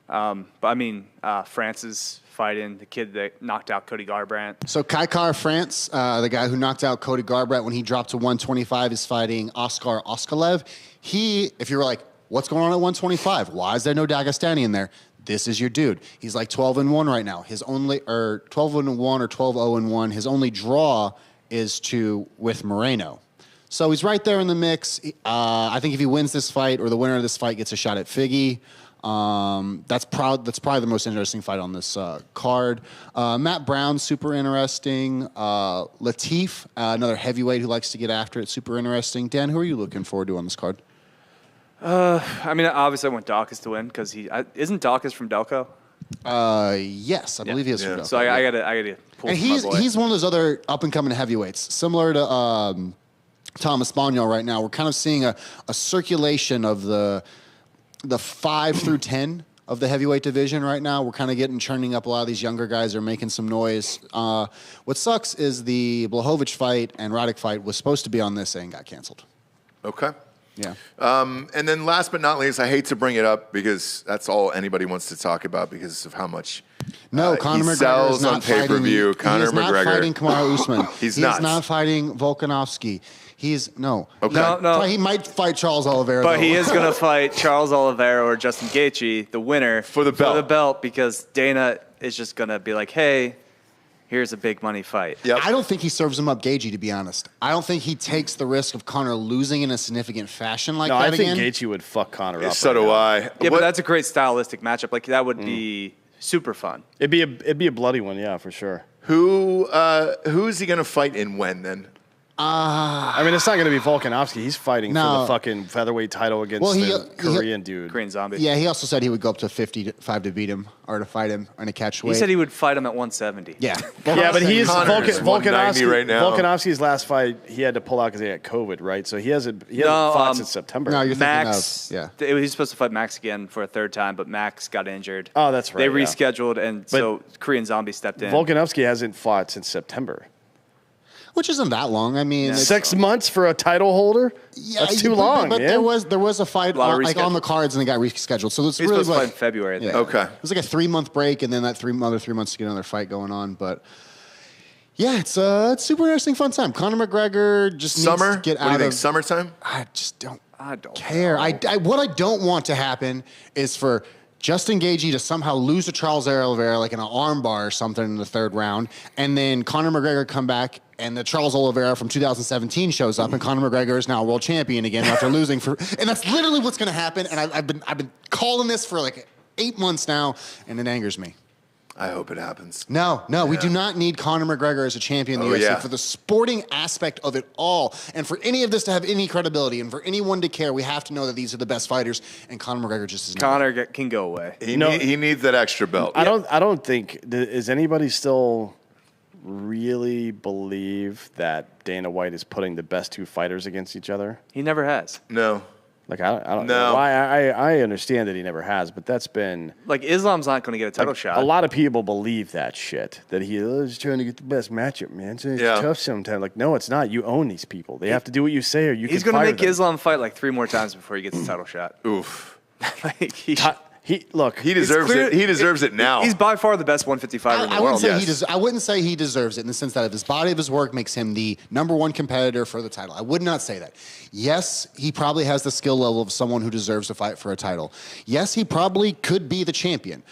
But I mean, Francis fighting the kid that knocked out Cody Garbrandt. So Kaikar France, the guy who knocked out Cody Garbrandt when he dropped to 125, is fighting Oskar Oskalev. If you were like, what's going on at 125? Why is there no Dagestani in there? This is your dude. He's like 12-1 right now. His only, or 12-1 or 12-0-1. His only draw is with Moreno. So he's right there in the mix. I think if he wins this fight, or the winner of this fight gets a shot at Figgy, that's probably the most interesting fight on this card. Matt Brown, super interesting. Latif, another heavyweight who likes to get after it, super interesting. Dan, who are you looking forward to on this card? I mean, obviously I want Dawkins to win because isn't Dawkins from Delco? Yes, I believe he is from Delco. So I gotta pull. And he's one of those other up and coming heavyweights, similar to Thomas Spaniel right now. We're kind of seeing a circulation of the 5 through 10 of the heavyweight division right now. We're kind of churning up a lot of these younger guys are making some noise. What sucks is the Blachowicz fight and Roddick fight was supposed to be on this and got canceled. Okay. Yeah. And then last but not least, I hate to bring it up because that's all anybody wants to talk about because of how much Conor McGregor sells is not on pay-per-view. Conor McGregor. He's not fighting Kamaru Usman. He's not fighting Volkanovski. No. He might fight Charles Oliveira. But he is going to fight Charles Oliveira or Justin Gaethje, the winner, for the belt. Because Dana is just going to be like, hey, here's a big money fight. Yep. I don't think he serves him up Gaethje, to be honest. I don't think he takes the risk of Conor losing in a significant fashion like that again. I think Gaethje would fuck Conor up. So do I. Yeah, but that's a great stylistic matchup. Like, that would be super fun. It'd be a bloody one, yeah, for sure. Who is he going to fight in when then? I mean, it's not going to be Volkanovski. He's fighting for the fucking featherweight title against the Korean dude. Korean zombie. Yeah, he also said he would go up to 55 to beat him or to fight him in a catch weight. He said he would fight him at 170. Yeah. Yeah, but he's Volkanovski right now. Volkanovski's last fight, he had to pull out because he had COVID, right? So he hasn't fought since September. No, you're Max, thinking of, yeah. He's supposed to fight Max again for a third time, but Max got injured. Oh, that's right. They rescheduled, and so Korean zombie stepped in. Volkanovski hasn't fought since September. Which isn't that long. I mean, 6 months for a title holder? Yeah, that's too long, but man. there was a fight on the cards and it got rescheduled. So it's really supposed to fight in February. I think. Yeah. Okay. It was like a 3-month break and then that 3 months to get another fight going on. But yeah, it's super interesting, fun time. Conor McGregor just needs to get out What do you think? of Summertime? I just don't care. What I don't want to happen is for Justin Gaethje to somehow lose to Charles Oliveira like in an armbar or something in the third round, and then Conor McGregor come back and the Charles Oliveira from 2017 shows up, and Conor McGregor is now a world champion again after losing and that's literally what's going to happen. And I've been calling this for like 8 months now, and it angers me. I hope it happens. No, we do not need Conor McGregor as a champion in the UFC for the sporting aspect of it all. And for any of this to have any credibility and for anyone to care, we have to know that these are the best fighters, and Conor McGregor just is not. Conor can go away. He needs that extra belt. I don't think, is anybody still really believe that Dana White is putting the best two fighters against each other? He never has. No. Like, I don't know why. I understand that he never has, but that's been... Like, Islam's not going to get a title shot. A lot of people believe that shit, that he is trying to get the best matchup, man. So it's tough sometimes. Like, no, it's not. You own these people. They have to do what you say or you can fire them. He's going to make Islam fight like 3 more times before he gets a title shot. Oof. He deserves it. He deserves it now. He's by far the best 155 in the world. I wouldn't say he deserves it in the sense that if his body of his work makes him the #1 competitor for the title. I would not say that. Yes, he probably has the skill level of someone who deserves to fight for a title. Yes, he probably could be the champion.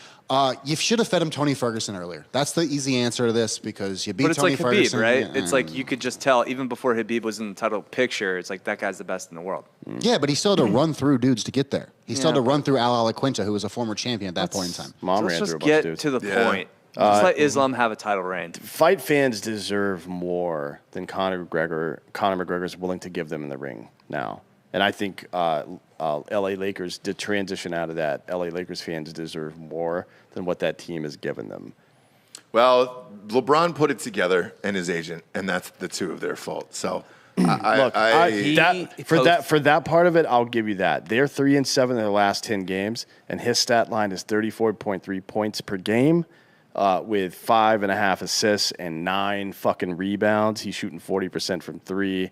You should have fed him Tony Ferguson earlier. That's the easy answer to this because you beat Tony Ferguson. But it's like Habib, right? It's like you could just tell, even before Habib was in the title picture, it's like that guy's the best in the world. Yeah, but he still had to run through dudes to get there. He still had to run through Al Alaquinta, who was a former champion at that point in time. Let's just get to the point. Just let Islam have a title reign. Fight fans deserve more than Conor McGregor is willing to give them in the ring now. And I think L.A. Lakers did transition out of that. L.A. Lakers fans deserve more than what that team has given them. Well, LeBron put it together and his agent, and that's the two of their fault. So, for that part of it, I'll give you that. They're 3-7 in their last 10 games, and his stat line is 34.3 points per game, with 5.5 assists and 9 fucking rebounds. He's shooting 40% from 3.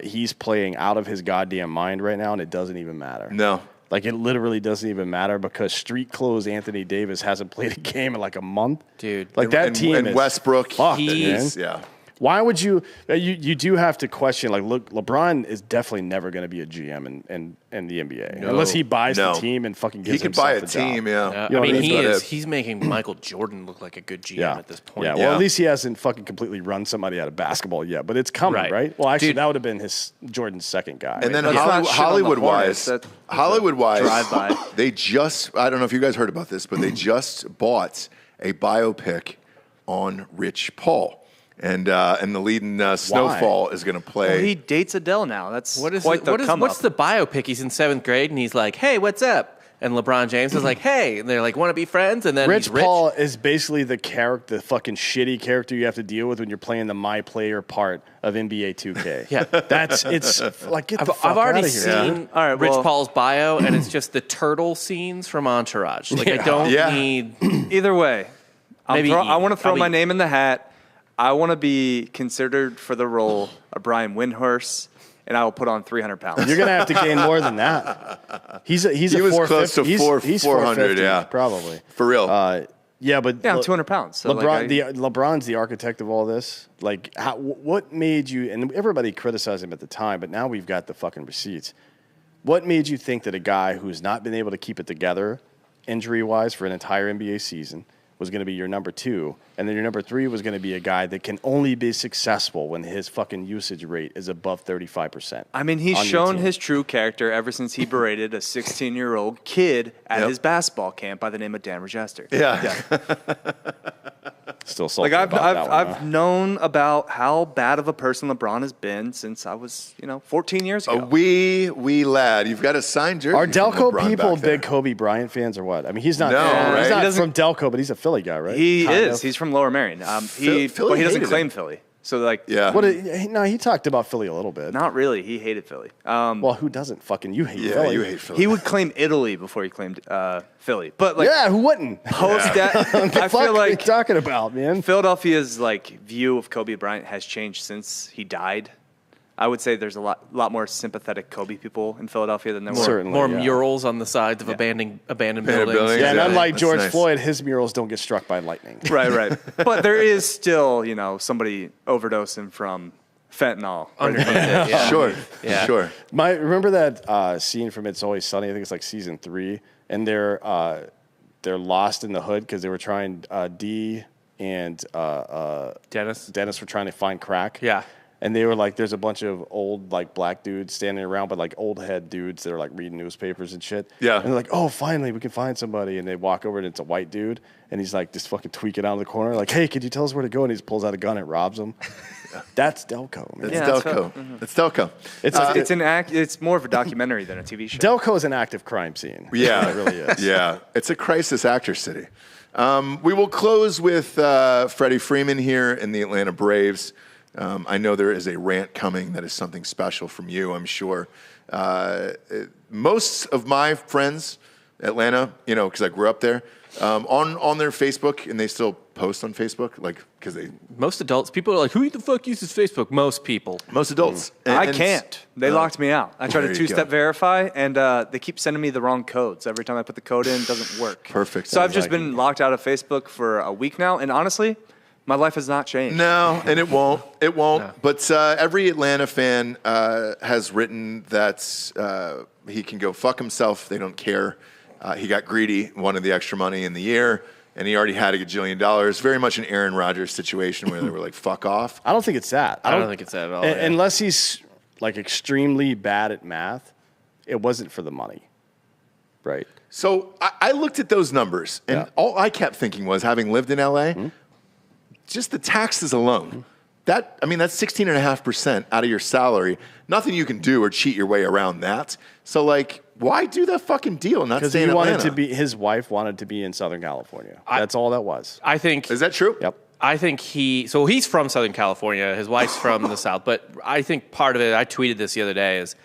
He's playing out of his goddamn mind right now, and it doesn't even matter. No. Like, it literally doesn't even matter because street clothes Anthony Davis hasn't played a game in like a month. Dude. Like, that team and is Westbrook, fucked, he's- man. yeah. Why would you do have to question, like, look, LeBron is definitely never going to be a GM in the NBA. Unless he buys the team and fucking gives himself buy a the team, job. yeah. You know I mean, what I mean? he's making Michael Jordan look like a good GM at this point. Yeah, well, at least he hasn't fucking completely run somebody out of basketball yet, but it's coming, right? Well, actually, that would have been Jordan's second guy. And then Let's not shit on the Hornets. Hollywood-wise, Drive-by. they just, I don't know if you guys heard about this, but they just bought a biopic on Rich Paul. And the lead in Snowfall is going to play. Well, he dates Adele now. That's What's the the biopic? He's in 7th grade, and he's like, hey, what's up? And LeBron James is like, hey. And they're like, want to be friends? And then Rich Paul is basically the fucking shitty character you have to deal with when you're playing the my player part of NBA 2K. Yeah. It's like, get the fuck I've already out of here. seen All right, Rich well- Paul's bio, and it's just the turtle scenes from Entourage. Like, I don't need... Either way, Maybe I want to throw I'll be- my name in the hat. I want to be considered for the role of Brian Windhorst, and I will put on 300 pounds. You're gonna have to gain more than that. He was close to 400, yeah. Probably For real. Yeah, but I'm 200 pounds. So LeBron's the architect of all this. Like, what made you? And everybody criticized him at the time, but now we've got the fucking receipts. What made you think that a guy who's not been able to keep it together, injury-wise, for an entire NBA season, was going to be your number 2, and then your number 3 was going to be a guy that can only be successful when his fucking usage rate is above 35%. I mean, he's shown his true character ever since he berated a 16-year-old kid at his basketball camp by the name of Dan Regester. Yeah. Still salty Like about that one, I've known about how bad of a person LeBron has been since I was 14 years ago. A wee lad. You've got a signed jersey. Are from Delco LeBron people back there. big Kobe Bryant fans or what? I mean, he's not. No, right? He's not He from Delco, but he's a Philly guy, right? He Kind is. of. He's from Lower Merion. Philly He doesn't hated claim him. Philly. So like, Yeah. No, he talked about Philly a little bit. not really. He hated Philly. Well, who doesn't? Fucking you hate Yeah, Philly. you hate Philly. He would claim Italy before he claimed Philly. But like, Yeah, who wouldn't? post that, I Fuck, feel what are you like talking about, man? Philadelphia's like view of Kobe Bryant has changed since he died. I would say there's a lot more sympathetic Kobe people in Philadelphia than there were. Certainly. More yeah. murals on the sides of abandoned buildings. buildings. Yeah, and Yeah, unlike that's George nice. Floyd, his murals don't get struck by lightning. Right. But there is still, somebody overdosing from fentanyl. Underneath it, yeah. Sure. Yeah. Sure. Remember that scene from It's Always Sunny? I think it's like season 3, and they're lost in the hood because they were trying D and Dennis were trying to find crack. Yeah. And they were like, there's a bunch of old, like, black dudes standing around, but, like, old head dudes that are, like, reading newspapers and shit. Yeah. And they're like, oh, finally, we can find somebody. And they walk over, and it's a white dude. And he's, like, just fucking tweaking out of the corner. Like, hey, could you tell us where to go? And he just pulls out a gun and robs them. That's Delco, man. It's Yeah, that's Delco. right. It's Delco. It's more of a documentary than a TV show. Delco is an active crime scene. Yeah. It really is. Yeah. It's a crisis actor city. We will close with Freddie Freeman here in the Atlanta Braves. I know there is a rant coming that is something special from you, I'm sure. Most of my friends, Atlanta, because I grew up there, on their Facebook, and they still post on Facebook, like, because Most adults, people are like, who the fuck uses Facebook? Most people. most adults. I can't. They locked me out. I tried there to you two-step go. verify, and they keep sending me the wrong codes. Every time I put the code in, it doesn't work. Perfect. So I've just been locked out of Facebook for a week now, and honestly, my life has not changed. No, and it won't. It won't. No. But every Atlanta fan has written that he can go fuck himself. They don't care. He got greedy, wanted the extra money in the year, and he already had $1 gajillion. Very much an Aaron Rodgers situation where they were like, fuck off. I don't think it's that. I don't think it's that at all. yeah. Unless he's, like, extremely bad at math, it wasn't for the money. Right. So I looked at those numbers, and all I kept thinking was, having lived in LA, just the taxes alone. That's 16.5% out of your salary. Nothing you can do or cheat your way around that. So, like, why do that fucking deal and not Because stay in Atlanta? his wife wanted to be in Southern California. That's all that was. I think Is that true? Yep. I think he's from Southern California. His wife's from the South. But I think part of it, I tweeted this the other day, is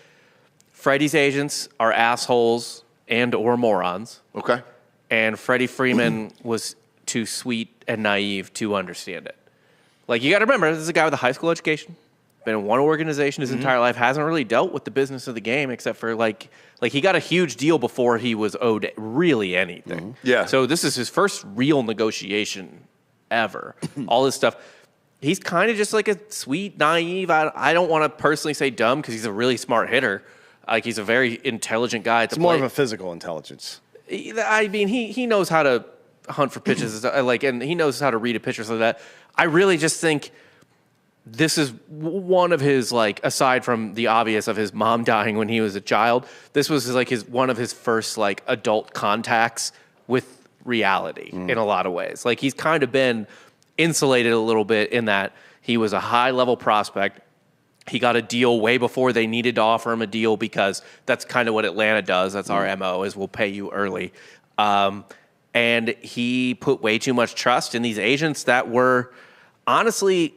Freddie's agents are assholes and or morons. Okay. And Freddie Freeman was too sweet and naive to understand it. Like, you got to remember, this is a guy with a high school education, been in one organization his entire life, hasn't really dealt with the business of the game except for like he got a huge deal before he was owed really anything. Yeah. So this is his first real negotiation ever. All this stuff. He's kind of just like a sweet, naive. I don't want to personally say dumb because he's a really smart hitter. Like he's a very intelligent guy. It's more of a physical intelligence. I mean, he knows how to hunt for pitches, and he knows how to read a pitcher so that I really just think this is one of his, like, aside from the obvious of his mom dying when he was a child, this was like one of his first like adult contacts with reality in a lot of ways. Like he's kind of been insulated a little bit in that he was a high level prospect. He got a deal way before they needed to offer him a deal because that's kind of what Atlanta does. That's our MO, is we'll pay you early. And he put way too much trust in these agents that were honestly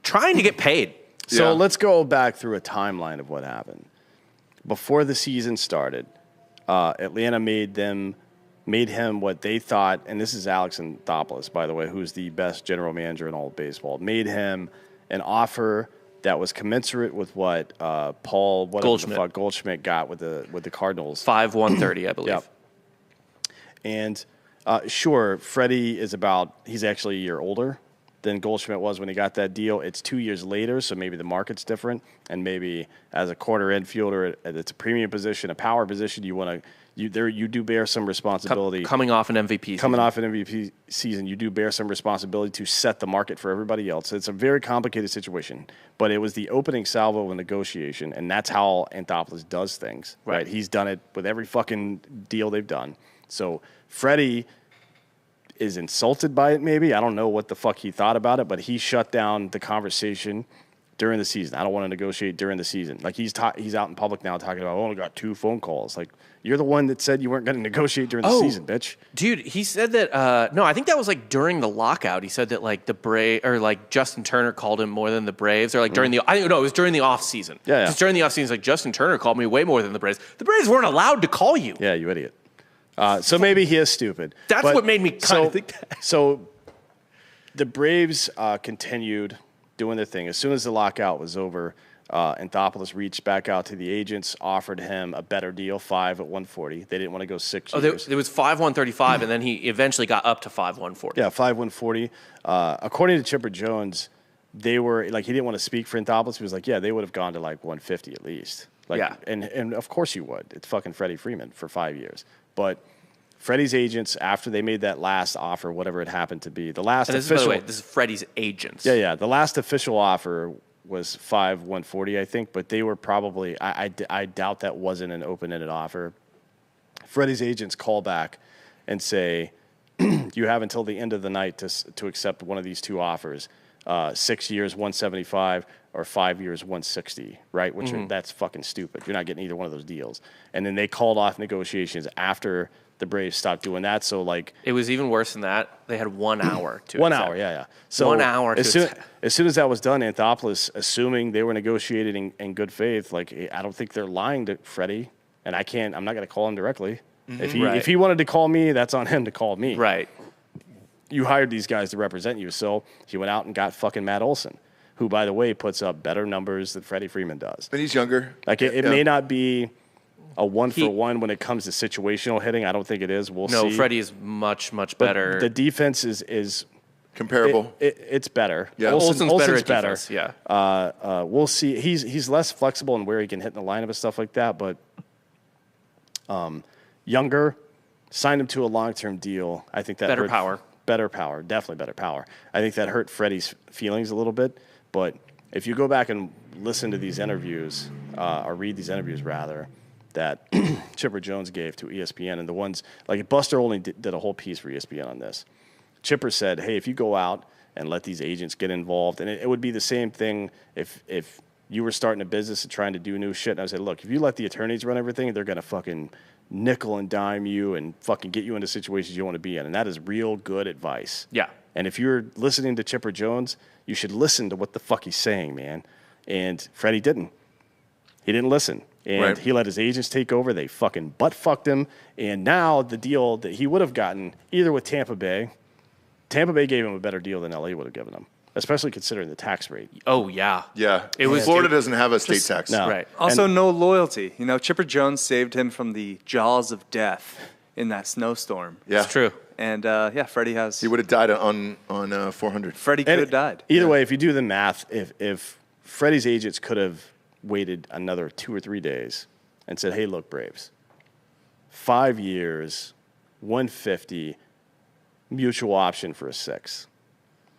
trying to get paid. So let's go back through a timeline of what happened. Before the season started, Atlanta made him what they thought, and this is Alex Anthopoulos, by the way, who's the best general manager in all of baseball, made him an offer that was commensurate with what Paul Goldschmidt got with the Cardinals. 5/130, I believe. Yep. And sure, Freddie he's actually a year older than Goldschmidt was when he got that deal. It's 2 years later, so maybe the market's different, and maybe as a corner infielder, it's a premium position, a power position. You do bear some responsibility. Coming off an MVP season, you do bear some responsibility to set the market for everybody else. It's a very complicated situation, but it was the opening salvo of a negotiation, and that's how Anthopoulos does things. Right? He's done it with every fucking deal they've done. So Freddie is insulted by it, maybe. I don't know what the fuck he thought about it, but he shut down the conversation during the season. I don't want to negotiate during the season. Like he's out in public now talking about, I only got 2 phone calls. Like, you're the one that said you weren't going to negotiate during the season, bitch. Dude, he said that, no, I think that was like during the lockout. He said that like Justin Turner called him more than the Braves, or like during it was during the off season. Yeah. Just during the off season, like Justin Turner called me way more than the Braves. The Braves weren't allowed to call you. Yeah, you idiot. So maybe he is stupid. That's what made me kind of think that. So the Braves continued doing their thing. As soon as the lockout was over, Anthopoulos reached back out to the agents, offered him a better deal, 5 at 140. They didn't want to go 6 years. There was 5/135, and then he eventually got up to 5/140. Yeah, 5/140. According to Chipper Jones, they were like, he didn't want to speak for Anthopoulos. He was like, yeah, they would have gone to like 150 at least. Like, yeah. And of course you would. It's fucking Freddie Freeman for 5 years. But Freddie's agents, after they made that last offer, whatever it happened to be, the last official. By the way, this is Freddie's agents. Yeah. The last official offer was 5/140, I think, but they were probably. I doubt that wasn't an open-ended offer. Freddie's agents call back and say, you have until the end of the night to accept one of these 2 offers: 6 years, 175, or 5 years, 160. Right? That's fucking stupid. You're not getting either one of those deals. And then they called off negotiations after the Braves stopped doing that. So like, it was even worse than that. They had 1 hour to 1 accept. hour, yeah. So 1 hour as soon as that was done, Anthopoulos, assuming they were negotiating in good faith, like, I don't think they're lying to Freddie, and I'm not going to call him directly. If he wanted to call me, that's on him to call me. Right. You hired these guys to represent you, so he went out and got fucking Matt Olson, who, by the way, puts up better numbers than Freddie Freeman does. But he's younger. Like, it may not be a 1-for-1 when it comes to situational hitting. I don't think it is. We'll see. No, Freddie is much, much better. But the defense is comparable. It's better. Yeah. Olson's better at defense. Yeah. We'll see. He's less flexible in where he can hit in the lineup and stuff like that. But younger, signed him to a long-term deal. I think that better power. Better power. Definitely better power. I think that hurt Freddie's feelings a little bit. But if you go back and listen to these interviews, or read these interviews rather, that Chipper Jones gave to ESPN, and the ones like Buster only did a whole piece for ESPN on this. Chipper said, hey, if you go out and let these agents get involved, and it would be the same thing if you were starting a business and trying to do new shit, and I said, look, if you let the attorneys run everything, they're going to fucking nickel and dime you and fucking get you into situations you want to be in, and that is real good advice. Yeah. And if you're listening to Chipper Jones, you should listen to what the fuck he's saying, man. And Freddie didn't. He didn't listen. And he let his agents take over. They fucking butt-fucked him. And now the deal that he would have gotten either with Tampa Bay gave him a better deal than LA would have given him. especially considering the tax rate. Oh, yeah. Yeah. was- Florida doesn't have a state tax. No. Right. Also, no loyalty. You know, Chipper Jones saved him from the jaws of death in that snowstorm. Yeah. It's true. And Freddie has. He would have died on 400. Freddie could have died. Either way, if you do the math, if Freddie's agents could have waited another 2 or 3 days and said, hey, look, Braves, 5 years, 150, mutual option for a 6,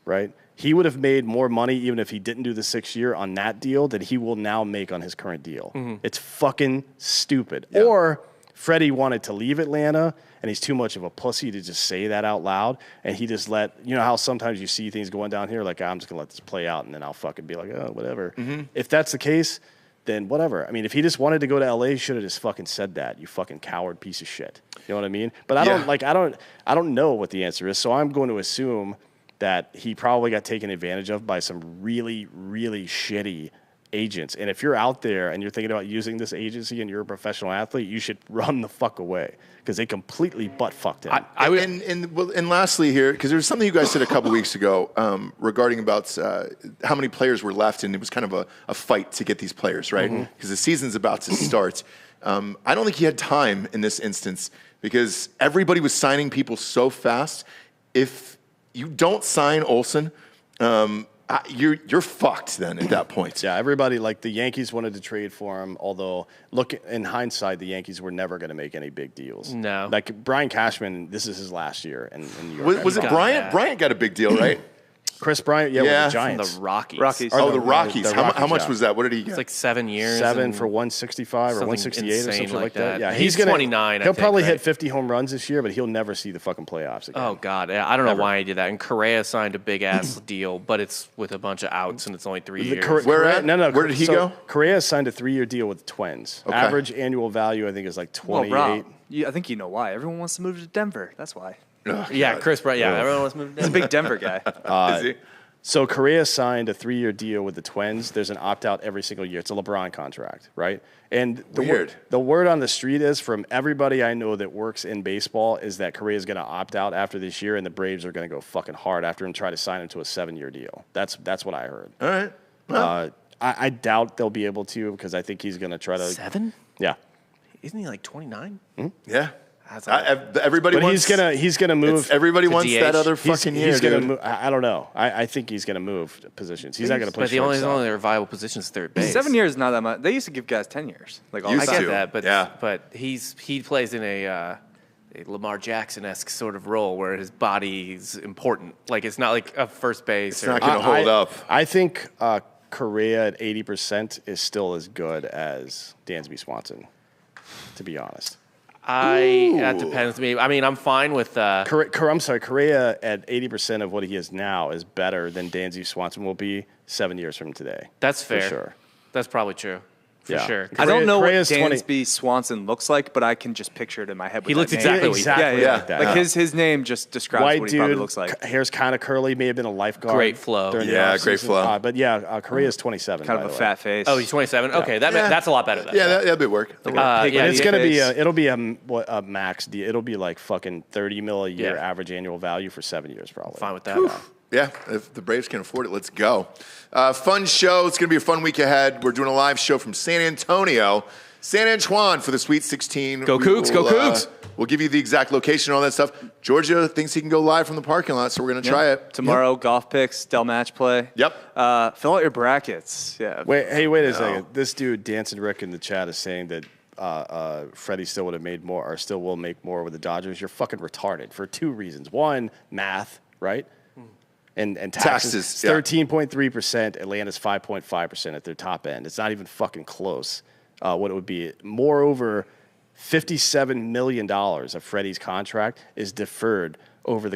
right? He would have made more money even if he didn't do the 6 year on that deal than he will now make on his current deal. It's fucking stupid. Yeah. Or Freddie wanted to leave Atlanta and he's too much of a pussy to just say that out loud. And he just you know how sometimes you see things going down here, like, I'm just going to let this play out and then I'll fucking be like, oh, whatever. If that's the case, then whatever. I mean, if he just wanted to go to LA, he should have just fucking said that, you fucking coward piece of shit. You know what I mean? But I don't know what the answer is. So I'm going to assume that he probably got taken advantage of by some really, really shitty agents. And if you're out there and you're thinking about using this agency and you're a professional athlete, you should run the fuck away because they completely butt fucked him. And lastly here, because there's something you guys said a couple weeks ago regarding about how many players were left, and it was kind of a fight to get these players, right? Because the season's about to start. I don't think he had time in this instance because everybody was signing people so fast. If you don't sign Olsen, you're fucked then at that point. Yeah, everybody, like the Yankees wanted to trade for him, although look, in hindsight, the Yankees were never going to make any big deals. No. Like Brian Cashman, this is his last year in New York. Was it Bryant? Bryant got a big deal, right? Chris Bryant, Yeah, with the from Giants. The Rockies. Oh, the Rockies. the How Rockies, much yeah. was that? What did he get? It's like 7 years. 7 and for 165 or something 168 or insane something like like that. that. Yeah, He's gonna, 29, I He'll think, probably right? hit 50 home runs this year, but he'll never see the fucking playoffs again. Oh, God. Yeah, I don't know why he did that. And Correa signed a big-ass deal, but it's with a bunch of outs, and it's only 3 years. Where at? No. Where did he go? Correa signed a 3-year deal with the Twins. Okay. Average annual value, I think, is like 28. Well, Rob, I think you know why. Everyone wants to move to Denver. That's why. Yeah, Chris Bryant. Yeah, everyone wants to move to He's a big Denver guy. Is he? So Correa signed a 3-year deal with the Twins. There's an opt-out every single year. It's a LeBron contract, right? And the word on the street is, from everybody I know that works in baseball, is that Correa is going to opt out after this year, and the Braves are going to go fucking hard after him and try to sign him to a 7-year deal. That's what I heard. All right. Well, I doubt they'll be able to because I think he's going to try to. 7? Yeah. Isn't he like 29? yeah. That's Everybody But wants. he's gonna move. Everybody to wants DH. that other fucking year, He's gonna dude. move. I don't know. I think he's gonna move positions. He's not gonna play But the only shortstop. their viable position is third base. 7 years is not that much. They used to give guys 10 years. Like all Used the I time. get to. that, but Yeah. but he plays in a Lamar Jackson-esque sort of role where his body's important. Like it's not like a first base. It's not going to hold up. I think Correa at 80% is still as good as Dansby Swanson. To be honest. That depends to me. I mean, I'm fine with. Correa at 80% of what he is now is better than Dansby Swanson will be 7 years from today. That's fair. For sure. That's probably true. For Yeah. sure. I don't know Correa's what 20 Dansby Swanson looks like, but I can just picture it in my head. With He that looks name. exactly what he- exactly Yeah. like that. Like his name just describes White what he probably dude, looks like. hair's kind of curly, may have been a lifeguard. Great flow. during the Yeah, offseason. great flow. But yeah, Correa's 27. Kind by of a the way. fat face. Oh, he's 27. Okay, that's a lot better. Then. Yeah, that'd be work. yeah, And it's gonna be face. it'll be a max deal. It'll be like fucking $30 million a year Yeah. average annual value for 7 years probably. Fine with that. Yeah, if the Braves can afford it, let's go. Fun show. It's going to be a fun week ahead. We're doing a live show from San Antonio, San Antoine for the Sweet 16. Go Cougs, go Cougs. We'll give you the exact location and all that stuff. Georgia thinks he can go live from the parking lot, so we're going to try it. Tomorrow, golf picks, Del Match play. Yep. Fill out your brackets. Yeah. Wait a second. This dude, Dancing Rick, in the chat is saying that Freddie still would have made more, or still will make more with the Dodgers. You're fucking retarded for 2 reasons. One, math, right? And taxes. Taxes, yeah. 13.3%. Atlanta's 5.5% at their top end. It's not even fucking close. What it would be. Moreover, $57 million of Freddie's contract is deferred over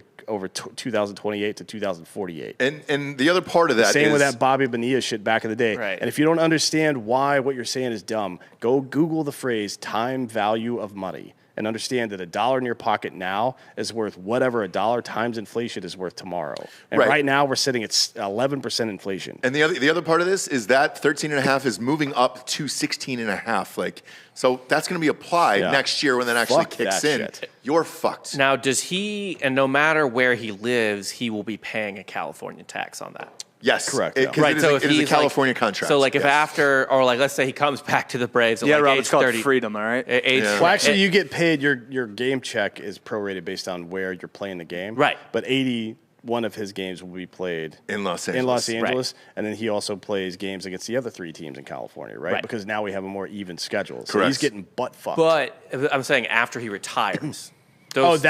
2028 to 2048. And the other part of that Same is with that Bobby Bonilla shit back in the day. Right. And if you don't understand why what you're saying is dumb, go Google the phrase time value of money and understand that $1 in your pocket now is worth whatever $1 times inflation is worth tomorrow. And Right. right now we're sitting at 11% inflation. And the other part of this is that 13.5 is moving up to 16.5. Like, so that's going to be applied Yeah. next year when that actually Fuck kicks that in. shit. You're fucked. Now, does he? And no matter where he lives, he will be paying a California tax on that. Yes, Correct. Right, So it is a California contract. So like if yes. after, or like let's say he comes back to the Braves at Rob, age it's called 30, freedom, all right? Well, actually, you get paid. Your game check is prorated based on where you're playing the game. Right. But 81 of his games will be played in Los Angeles. Right. And then he also plays games against the other 3 teams in California, right? Right. Because now we have a more even schedule. So Correct. he's getting butt fucked. But I'm saying after he retires. Those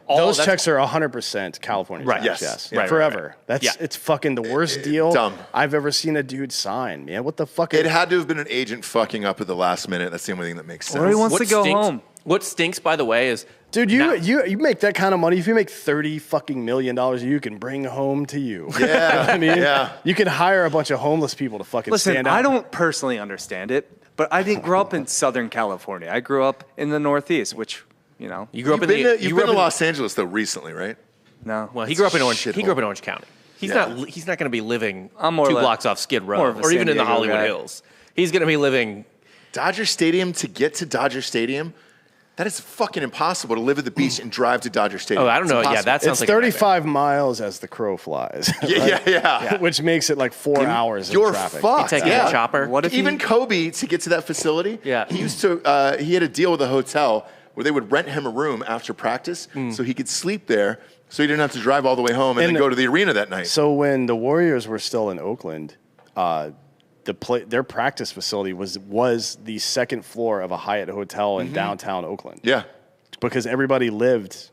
Those checks are 100% California Right. checks, Yes. yes. Right, Forever. right. It's fucking the worst deal dumb. I've ever seen a dude sign, man. What the fuck? It had to have been an agent fucking up at the last minute. That's the only thing that makes sense. Or he wants to go home. What stinks, by the way, is Dude, you make that kind of money. If you make $30 fucking million, you can bring home to you. Yeah, You know what I mean, yeah. You can hire a bunch of homeless people to fucking Listen, stand out. I don't personally understand it, but I didn't grow up in Southern California. I grew up in the Northeast, which, you know. you grew up You've in been, the. you've been to Los Angeles, though, recently, right? No. Well, he grew up in Orange. Shithole. He grew up in Orange County. He's Yeah. not. He's not going to be living I'm more 2 like- blocks off Skid more Row, of a or even San in the Diego Hollywood guy. Hills. He's going to be living. Dodger Stadium, to get to Dodger Stadium, that is fucking impossible to live at the beach and drive to Dodger Stadium. Oh, I don't It's know. Yeah, impossible. that sounds It's like a 35 miles as the crow flies. Yeah. Which makes it like 4 hours You're in traffic. fucked. Taking yeah. a chopper. What if Even Kobe, to get to that facility, Yeah. he used to. He had a deal with a hotel where they would rent him a room after practice, so he could sleep there, so he didn't have to drive all the way home and then go to the arena that night. So when the Warriors were still in Oakland, their practice facility was the second floor of a Hyatt hotel in downtown Oakland. Yeah. Because everybody lived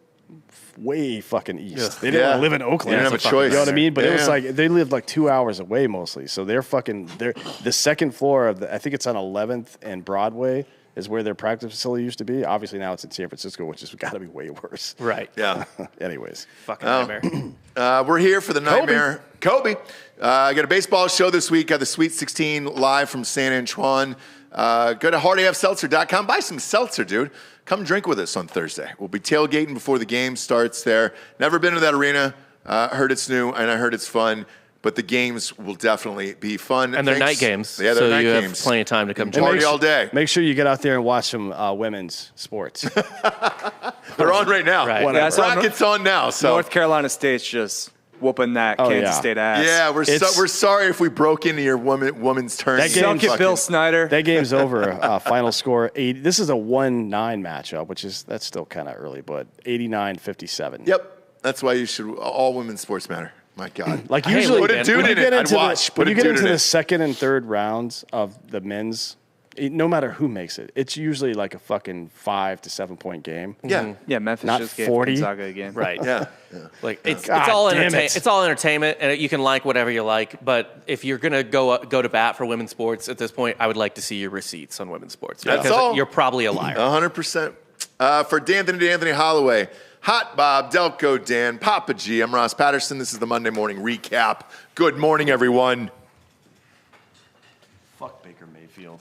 way fucking east. They didn't Yeah. want to live in Oakland. They didn't have a choice. You know what I mean? But it was Yeah. like they lived like 2 hours away mostly. So they're the second floor of I think it's on 11th and Broadway is where their practice facility used to be. Obviously now it's in San Francisco, which has got to be way worse. Right. Yeah. Anyways. Fucking nightmare. We're here for the nightmare. Kobe. I got a baseball show this week. Got the Sweet 16 live from San Antoine. Go to hardafseltzer.com. Buy some seltzer, dude. Come drink with us on Thursday. We'll be tailgating before the game starts there. Never been to that arena. Heard it's new, and I heard it's fun. But the games will definitely be fun. And they're night games. Yeah, they're so night you games. have plenty of time to come And join. Party all day. Make sure you get out there and watch some women's sports. They're on right now. Right. Yeah, so Rocket's on now. So North Carolina State's just whooping that Kansas yeah. State ass. yeah, we're It's- sorry if we broke into your woman's turn. That game- Suck it, Bill Snyder. That game's over. Final score 80. This is a 1-9 matchup, that's still kind of early, but 89-57. Yep, that's why you should. All women's sports matter. My God. Like Hey, usually, put a when dude you in get it, I'd into watch. the, Put when a you get dude into in the it. second and third rounds of the men's, no matter who makes it, it's usually like a fucking 5 to 7 point game. Yeah. Yeah, Memphis Not just gave 40. Gonzaga a game. Right. Yeah. Like it's God all damn entertainment. it. It's all entertainment, and you can like whatever you like. But if you're gonna go to bat for women's sports at this point, I would like to see your receipts on women's sports. That's because all. You're probably a liar. 100%. For D'Anthony Holloway, Hot Bob, Delco Dan, Papa G, I'm Ross Patterson. This is the Monday Morning Recap. Good morning, everyone. Fuck Baker Mayfield.